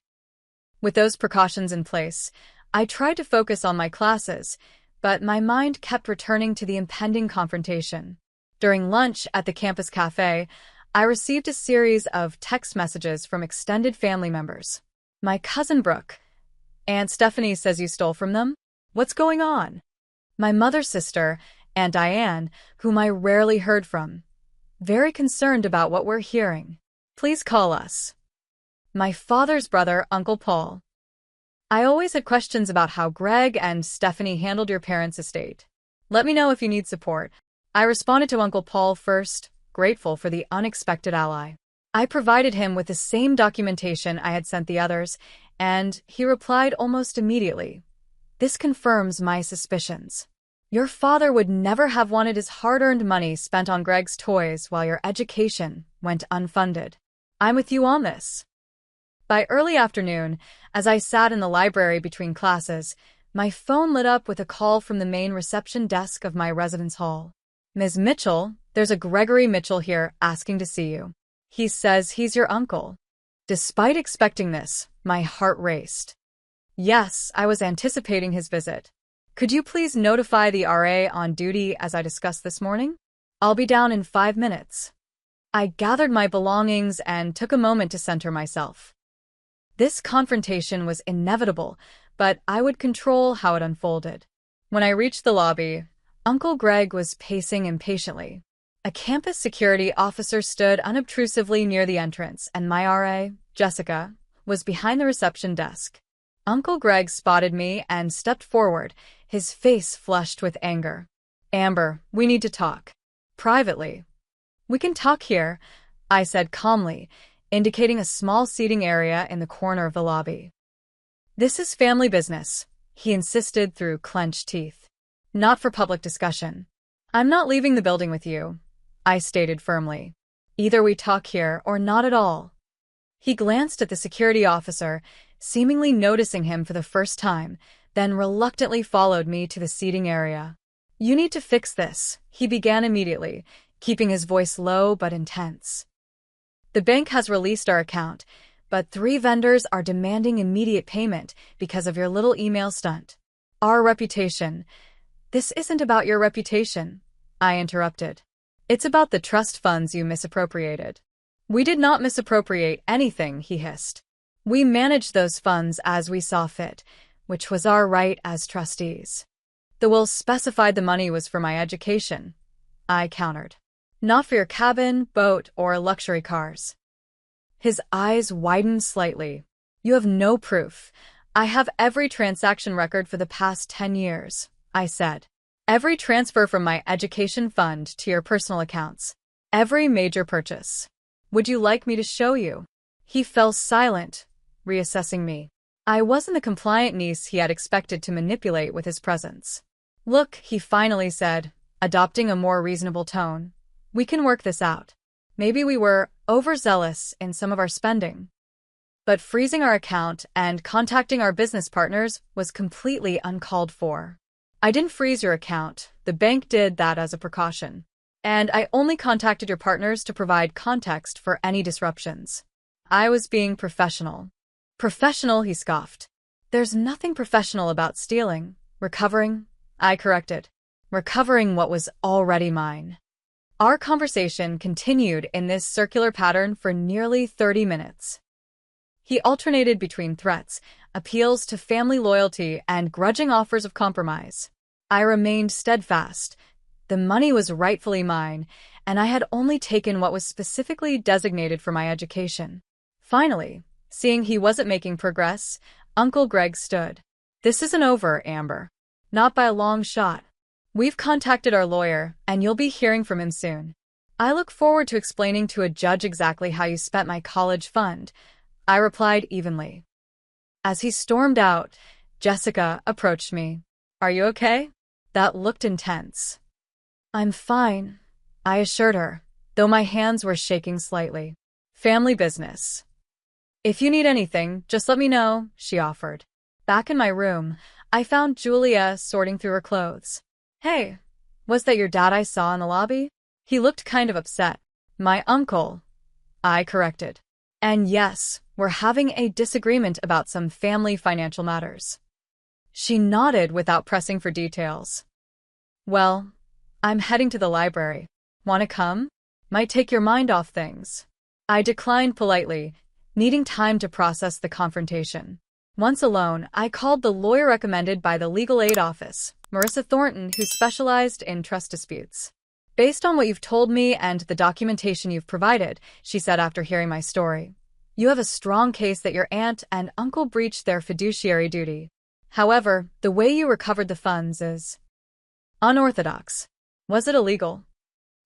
With those precautions in place, I tried to focus on my classes, but my mind kept returning to the impending confrontation. During lunch at the campus cafe, I received a series of text messages from extended family members. My cousin Brooke. Aunt Stephanie says you stole from them? What's going on? My mother's sister, Aunt Diane, whom I rarely heard from. Very concerned about what we're hearing. Please call us. My father's brother, Uncle Paul. I always had questions about how Greg and Stephanie handled your parents' estate. Let me know if you need support. I responded to Uncle Paul first, grateful for the unexpected ally. I provided him with the same documentation I had sent the others, and he replied almost immediately. This confirms my suspicions. Your father would never have wanted his hard-earned money spent on Greg's toys while your education went unfunded. I'm with you on this. By early afternoon, as I sat in the library between classes, my phone lit up with a call from the main reception desk of my residence hall. Ms. Mitchell, there's a Gregory Mitchell here asking to see you. He says he's your uncle. Despite expecting this, my heart raced. Yes, I was anticipating his visit. Could you please notify the RA on duty as I discussed this morning? I'll be down in 5 minutes. I gathered my belongings and took a moment to center myself. This confrontation was inevitable, but I would control how it unfolded. When I reached the lobby, Uncle Greg was pacing impatiently. A campus security officer stood unobtrusively near the entrance, and my RA, Jessica, was behind the reception desk. Uncle Greg spotted me and stepped forward, his face flushed with anger. Amber, we need to talk. Privately. We can talk here, I said calmly, indicating a small seating area in the corner of the lobby. This is family business, he insisted through clenched teeth. Not for public discussion. I'm not leaving the building with you, I stated firmly. Either we talk here or not at all. He glanced at the security officer, seemingly noticing him for the first time, then reluctantly followed me to the seating area. You need to fix this, he began immediately, keeping his voice low but intense. The bank has released our account, but 3 vendors are demanding immediate payment because of your little email stunt. Our reputation. This isn't about your reputation, I interrupted. It's about the trust funds you misappropriated. We did not misappropriate anything, he hissed. We managed those funds as we saw fit, which was our right as trustees. The will specified the money was for my education, I countered. Not for your cabin, boat, or luxury cars. His eyes widened slightly. You have no proof. I have every transaction record for the past 10 years, I said. Every transfer from my education fund to your personal accounts. Every major purchase. Would you like me to show you? He fell silent, reassessing me. I wasn't the compliant niece he had expected to manipulate with his presence. Look, he finally said, adopting a more reasonable tone. We can work this out. Maybe we were overzealous in some of our spending. But freezing our account and contacting our business partners was completely uncalled for. I didn't freeze your account. The bank did that as a precaution. And I only contacted your partners to provide context for any disruptions. I was being professional. Professional, he scoffed. There's nothing professional about stealing. Recovering, I corrected. Recovering what was already mine. Our conversation continued in this circular pattern for nearly 30 minutes. He alternated between threats, appeals to family loyalty, and grudging offers of compromise. I remained steadfast. The money was rightfully mine, and I had only taken what was specifically designated for my education. Finally, seeing he wasn't making progress, Uncle Greg stood. "This isn't over, Amber. Not by a long shot. We've contacted our lawyer, and you'll be hearing from him soon. I look forward to explaining to a judge exactly how you spent my college fund," I replied evenly. As he stormed out, Jessica approached me. "Are you okay?" That looked intense. "I'm fine," I assured her, though my hands were shaking slightly. "Family business. If you need anything, just let me know," she offered. Back in my room, I found Julia sorting through her clothes. "Hey, was that your dad I saw in the lobby?" He looked kind of upset. "My uncle," I corrected. "And yes, we're having a disagreement about some family financial matters." She nodded without pressing for details. "Well, I'm heading to the library. Want to come? Might take your mind off things." I declined politely, needing time to process the confrontation. Once alone, I called the lawyer recommended by the legal aid office, Marissa Thornton, who specialized in trust disputes. "Based on what you've told me and the documentation you've provided," she said after hearing my story, "you have a strong case that your aunt and uncle breached their fiduciary duty. However, the way you recovered the funds is unorthodox. Was it illegal?"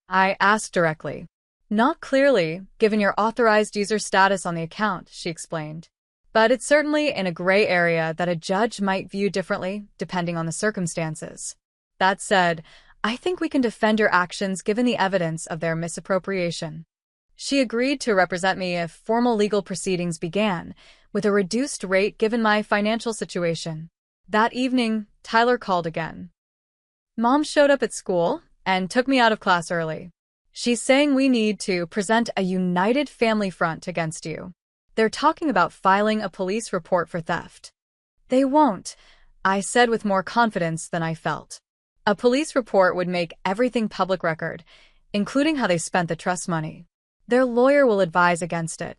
I asked directly. "Not clearly, given your authorized user status on the account," she explained. "But it's certainly in a gray area that a judge might view differently, depending on the circumstances. That said, I think we can defend your actions given the evidence of their misappropriation." She agreed to represent me if formal legal proceedings began, with a reduced rate given my financial situation. That evening, Tyler called again. "Mom showed up at school and took me out of class early. She's saying we need to present a united family front against you. They're talking about filing a police report for theft." "They won't," I said with more confidence than I felt. "A police report would make everything public record, including how they spent the trust money. Their lawyer will advise against it."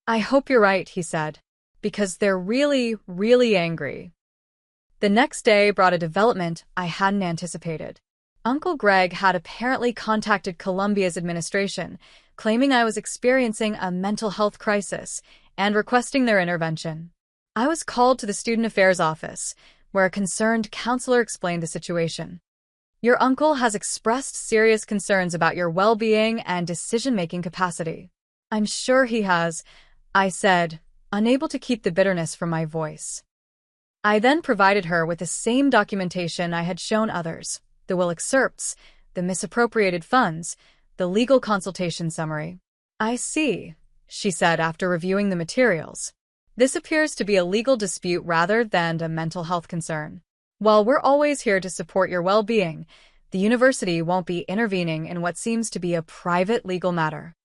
"I hope you're right," he said, "because they're really, really angry." The next day brought a development I hadn't anticipated. Uncle Greg had apparently contacted Columbia's administration, claiming I was experiencing a mental health crisis and requesting their intervention. I was called to the Student Affairs office, where a concerned counselor explained the situation. "Your uncle has expressed serious concerns about your well-being and decision-making capacity." "I'm sure he has," I said, unable to keep the bitterness from my voice. I then provided her with the same documentation I had shown others: the will excerpts, the misappropriated funds, the legal consultation summary. "I see," she said after reviewing the materials. "This appears to be a legal dispute rather than a mental health concern. While we're always here to support your well-being, the university won't be intervening in what seems to be a private legal matter."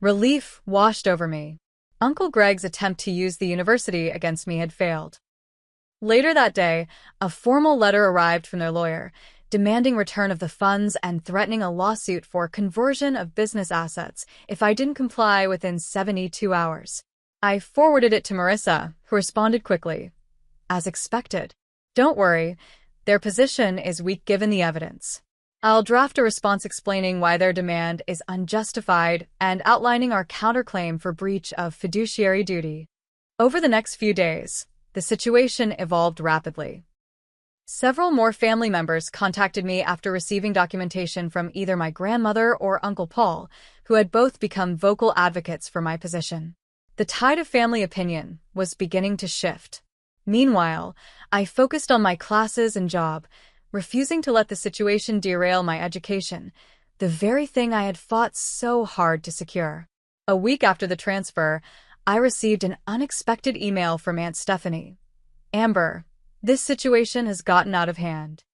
Relief washed over me. Uncle Greg's attempt to use the university against me had failed. Later that day, a formal letter arrived from their lawyer, demanding return of the funds and threatening a lawsuit for conversion of business assets if I didn't comply within 72 hours. I forwarded it to Marissa, who responded quickly. "As expected. Don't worry, their position is weak given the evidence. I'll draft a response explaining why their demand is unjustified and outlining our counterclaim for breach of fiduciary duty." Over the next few days, the situation evolved rapidly. Several more family members contacted me after receiving documentation from either my grandmother or Uncle Paul, who had both become vocal advocates for my position. The tide of family opinion was beginning to shift. Meanwhile, I focused on my classes and job, refusing to let the situation derail my education, the very thing I had fought so hard to secure. A week after the transfer, I received an unexpected email from Aunt Stephanie. "Amber, this situation has gotten out of hand.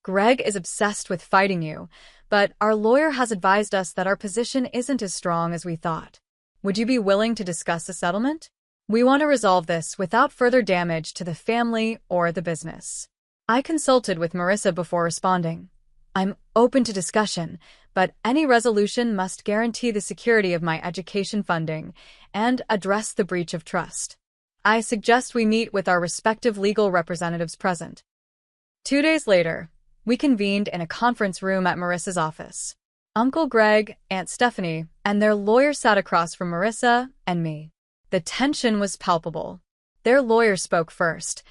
Greg is obsessed with fighting you, but our lawyer has advised us that our position isn't as strong as we thought. Would you be willing to discuss a settlement?" We want to resolve this without further damage to the family or the business. I consulted with Marissa before responding. I'm open to discussion, but any resolution must guarantee the security of my education funding and address the breach of trust. I suggest we meet with our respective legal representatives present. 2 days later, we convened in a conference room at Marissa's office. Uncle Greg, Aunt Stephanie, and their lawyer sat across from Marissa and me. The tension was palpable. Their lawyer spoke first.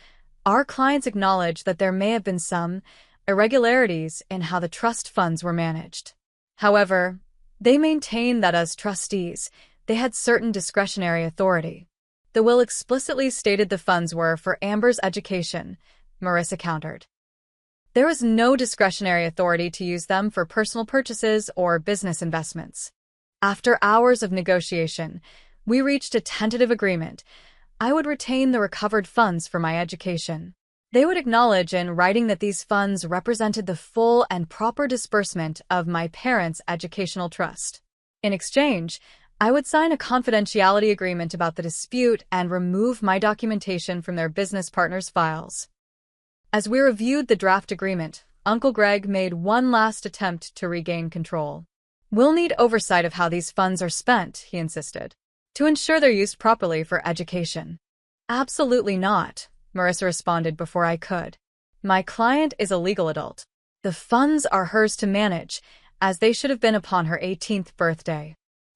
Our clients acknowledged that there may have been some irregularities in how the trust funds were managed. However, they maintained that as trustees, they had certain discretionary authority. The will explicitly stated the funds were for Amber's education, Marissa countered. There was no discretionary authority to use them for personal purchases or business investments. After hours of negotiation, we reached a tentative agreement. I would retain the recovered funds for my education. They would acknowledge in writing that these funds represented the full and proper disbursement of my parents' educational trust. In exchange, I would sign a confidentiality agreement about the dispute and remove my documentation from their business partners' files. As we reviewed the draft agreement, Uncle Greg made one last attempt to regain control. We'll need oversight of how these funds are spent, he insisted, to ensure they're used properly for education. Absolutely not, Marissa responded before I could. My client is a legal adult. The funds are hers to manage, as they should have been upon her 18th birthday.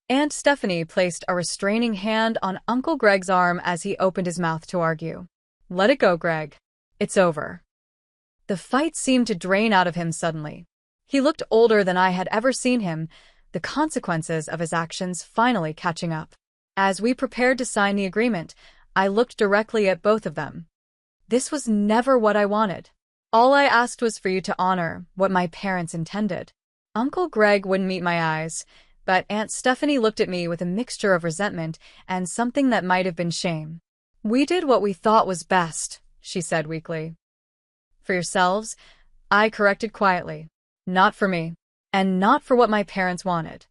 Aunt Stephanie placed a restraining hand on Uncle Greg's arm as he opened his mouth to argue. Let it go, Greg. It's over. The fight seemed to drain out of him suddenly. He looked older than I had ever seen him, the consequences of his actions finally catching up. As we prepared to sign the agreement, I looked directly at both of them. This was never what I wanted. All I asked was for you to honor what my parents intended. Uncle Greg wouldn't meet my eyes, but Aunt Stephanie looked at me with a mixture of resentment and something that might have been shame. We did what we thought was best, she said weakly. For yourselves, I corrected quietly. Not for me, and not for what my parents wanted.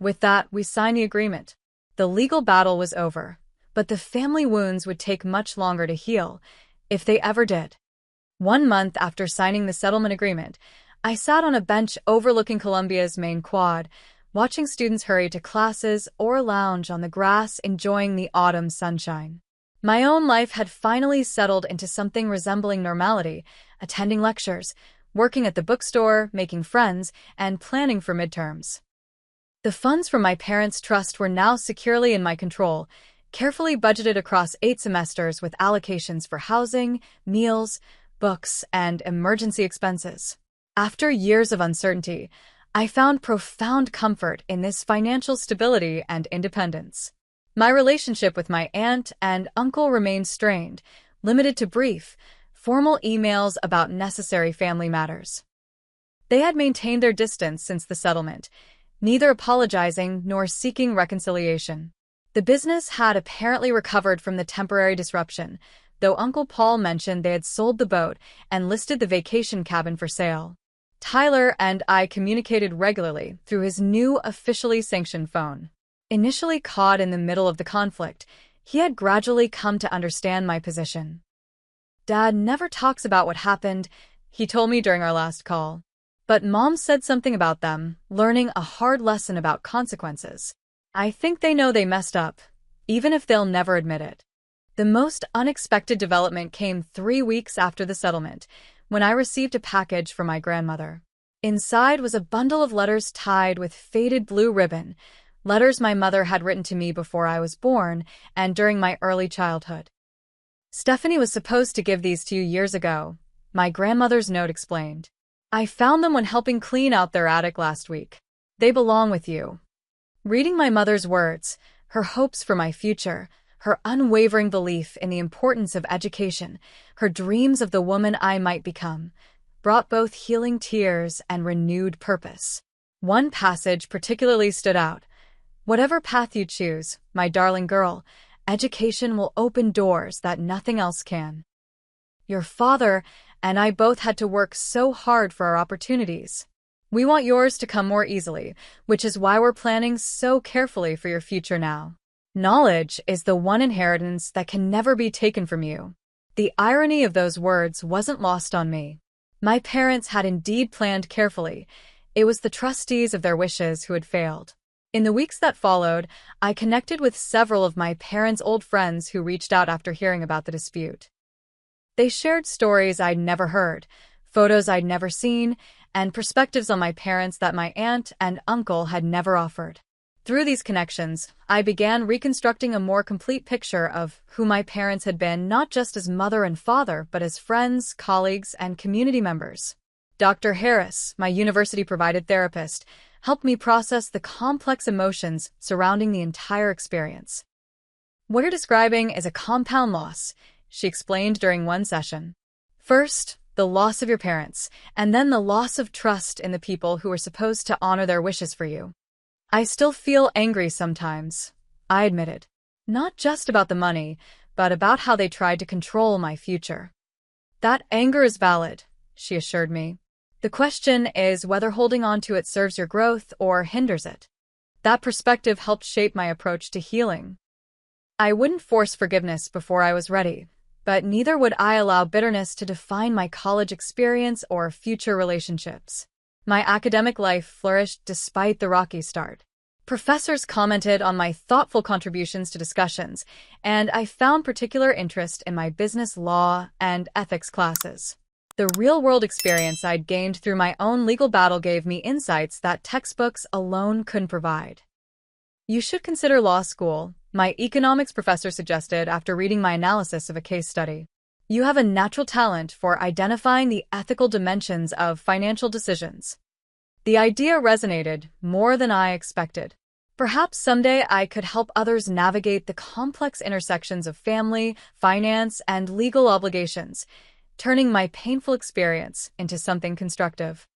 With that, we signed the agreement. The legal battle was over, but the family wounds would take much longer to heal, if they ever did. 1 month after signing the settlement agreement, I sat on a bench overlooking Columbia's main quad, watching students hurry to classes or lounge on the grass enjoying the autumn sunshine. My own life had finally settled into something resembling normality, attending lectures, working at the bookstore, making friends, and planning for midterms. The funds from my parents' trust were now securely in my control, carefully budgeted across 8 semesters with allocations for housing, meals, books, and emergency expenses. After years of uncertainty, I found profound comfort in this financial stability and independence. My relationship with my aunt and uncle remained strained, limited to brief, formal emails about necessary family matters. They had maintained their distance since the settlement, neither apologizing nor seeking reconciliation. The business had apparently recovered from the temporary disruption, though Uncle Paul mentioned they had sold the boat and listed the vacation cabin for sale. Tyler and I communicated regularly through his new officially sanctioned phone. Initially caught in the middle of the conflict, he had gradually come to understand my position. Dad never talks about what happened, he told me during our last call. But Mom said something about them learning a hard lesson about consequences. I think they know they messed up, even if they'll never admit it. The most unexpected development came 3 weeks after the settlement, when I received a package from my grandmother. Inside was a bundle of letters tied with faded blue ribbon, letters my mother had written to me before I was born and during my early childhood. Stephanie was supposed to give these to you years ago, my grandmother's note explained. I found them when helping clean out their attic last week. They belong with you. Reading my mother's words, her hopes for my future, her unwavering belief in the importance of education, her dreams of the woman I might become, brought both healing tears and renewed purpose. One passage particularly stood out. Whatever path you choose, my darling girl, education will open doors that nothing else can. Your father and I both had to work so hard for our opportunities. We want yours to come more easily, which is why we're planning so carefully for your future now. Knowledge is the one inheritance that can never be taken from you. The irony of those words wasn't lost on me. My parents had indeed planned carefully. It was the trustees of their wishes who had failed. In the weeks that followed, I connected with several of my parents' old friends who reached out after hearing about the dispute. They shared stories I'd never heard, photos I'd never seen, and perspectives on my parents that my aunt and uncle had never offered. Through these connections, I began reconstructing a more complete picture of who my parents had been, not just as mother and father, but as friends, colleagues, and community members. Dr. Harris, my university-provided therapist, helped me process the complex emotions surrounding the entire experience. What you're describing is a compound loss, she explained during one session. First, the loss of your parents, and then the loss of trust in the people who were supposed to honor their wishes for you. I still feel angry sometimes, I admitted. Not just about the money, but about how they tried to control my future. That anger is valid, she assured me. The question is whether holding on to it serves your growth or hinders it. That perspective helped shape my approach to healing. I wouldn't force forgiveness before I was ready, but neither would I allow bitterness to define my college experience or future relationships. My academic life flourished despite the rocky start. Professors commented on my thoughtful contributions to discussions, and I found particular interest in my business law and ethics classes. The real-world experience I'd gained through my own legal battle gave me insights that textbooks alone couldn't provide. You should consider law school, my economics professor suggested after reading my analysis of a case study. You have a natural talent for identifying the ethical dimensions of financial decisions. The idea resonated more than I expected. Perhaps someday I could help others navigate the complex intersections of family, finance, and legal obligations, turning my painful experience into something constructive.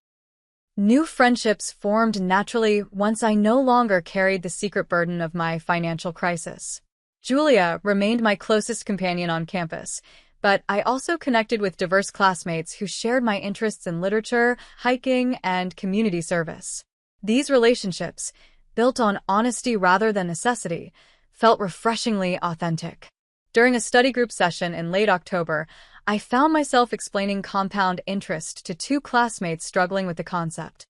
New friendships formed naturally once I no longer carried the secret burden of my financial crisis. Julia remained my closest companion on campus, but I also connected with diverse classmates who shared my interests in literature, hiking, and community service. These relationships, built on honesty rather than necessity, felt refreshingly authentic. During a study group session in late October, I found myself explaining compound interest to two classmates struggling with the concept.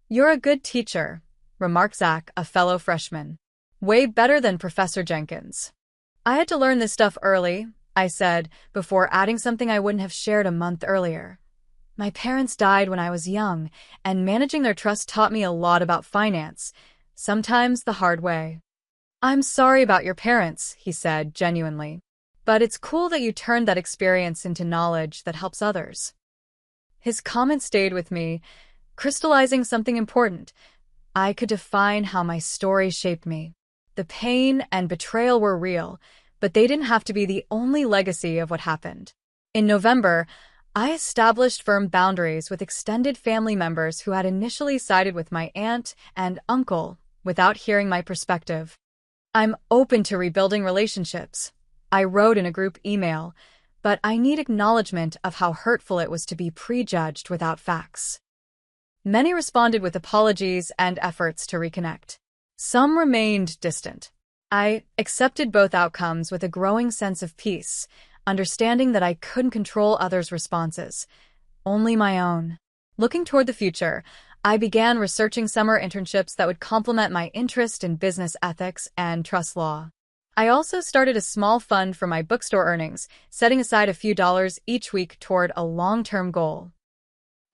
"You're a good teacher," remarked Zach, a fellow freshman. "Way better than Professor Jenkins." "I had to learn this stuff early," I said, before adding something I wouldn't have shared a month earlier. "My parents died when I was young, and managing their trust taught me a lot about finance, sometimes the hard way." "I'm sorry about your parents," he said, genuinely. "But it's cool that you turned that experience into knowledge that helps others." His comment stayed with me, crystallizing something important. I could define how my story shaped me. The pain and betrayal were real, but they didn't have to be the only legacy of what happened. In November, I established firm boundaries with extended family members who had initially sided with my aunt and uncle without hearing my perspective. "I'm open to rebuilding relationships," I wrote in a group email, "but I need acknowledgement of how hurtful it was to be prejudged without facts." Many responded with apologies and efforts to reconnect. Some remained distant. I accepted both outcomes with a growing sense of peace, understanding that I couldn't control others' responses, only my own. Looking toward the future, I began researching summer internships that would complement my interest in business ethics and trust law. I also started a small fund for my bookstore earnings, setting aside a few dollars each week toward a long-term goal.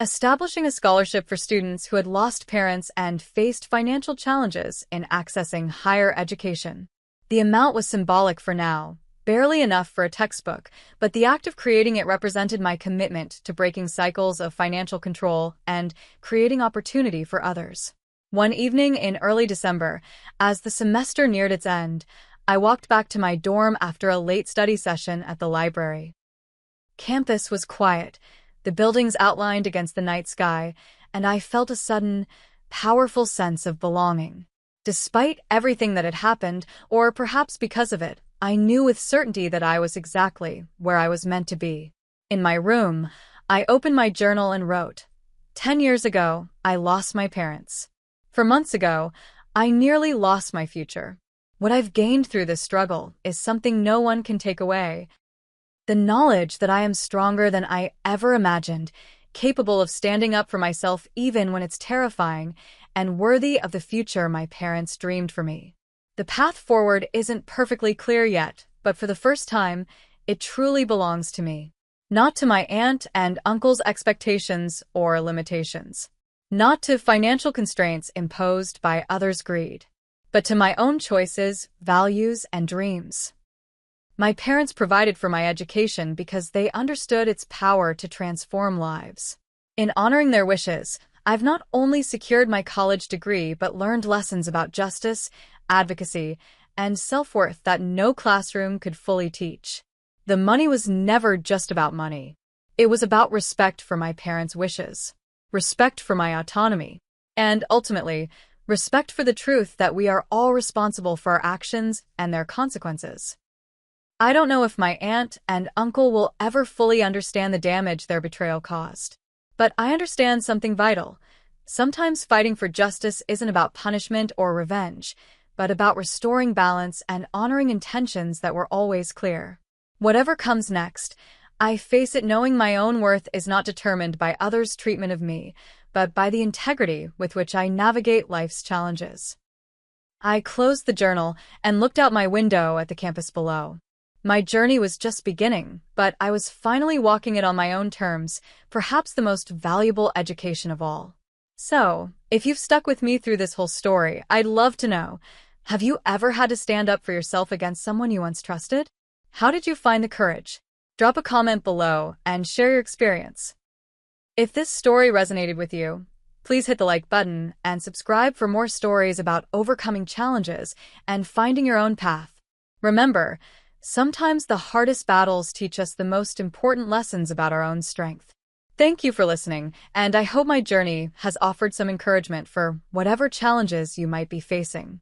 Establishing a scholarship for students who had lost parents and faced financial challenges in accessing higher education. The amount was symbolic for now, barely enough for a textbook, but the act of creating it represented my commitment to breaking cycles of financial control and creating opportunity for others. One evening in early December, as the semester neared its end, I walked back to my dorm after a late study session at the library. Campus was quiet, the buildings outlined against the night sky, and I felt a sudden, powerful sense of belonging. Despite everything that had happened, or perhaps because of it, I knew with certainty that I was exactly where I was meant to be. In my room, I opened my journal and wrote, 10 years ago, I lost my parents. 4 months ago, I nearly lost my future. What I've gained through this struggle is something no one can take away. The knowledge that I am stronger than I ever imagined, capable of standing up for myself even when it's terrifying, and worthy of the future my parents dreamed for me. The path forward isn't perfectly clear yet, but for the first time, it truly belongs to me. Not to my aunt and uncle's expectations or limitations. Not to financial constraints imposed by others' greed, but to my own choices, values, and dreams. My parents provided for my education because they understood its power to transform lives. In honoring their wishes, I've not only secured my college degree but learned lessons about justice, advocacy, and self-worth that no classroom could fully teach. The money was never just about money. It was about respect for my parents' wishes, respect for my autonomy, and ultimately, respect for the truth that we are all responsible for our actions and their consequences. I don't know if my aunt and uncle will ever fully understand the damage their betrayal caused. But I understand something vital. Sometimes fighting for justice isn't about punishment or revenge, but about restoring balance and honoring intentions that were always clear. Whatever comes next, I face it knowing my own worth is not determined by others' treatment of me, but by the integrity with which I navigate life's challenges. I closed the journal and looked out my window at the campus below. My journey was just beginning, but I was finally walking it on my own terms, perhaps the most valuable education of all. So, if you've stuck with me through this whole story, I'd love to know, have you ever had to stand up for yourself against someone you once trusted? How did you find the courage? Drop a comment below and share your experience. If this story resonated with you, please hit the like button and subscribe for more stories about overcoming challenges and finding your own path. Remember, sometimes the hardest battles teach us the most important lessons about our own strength. Thank you for listening, and I hope my journey has offered some encouragement for whatever challenges you might be facing.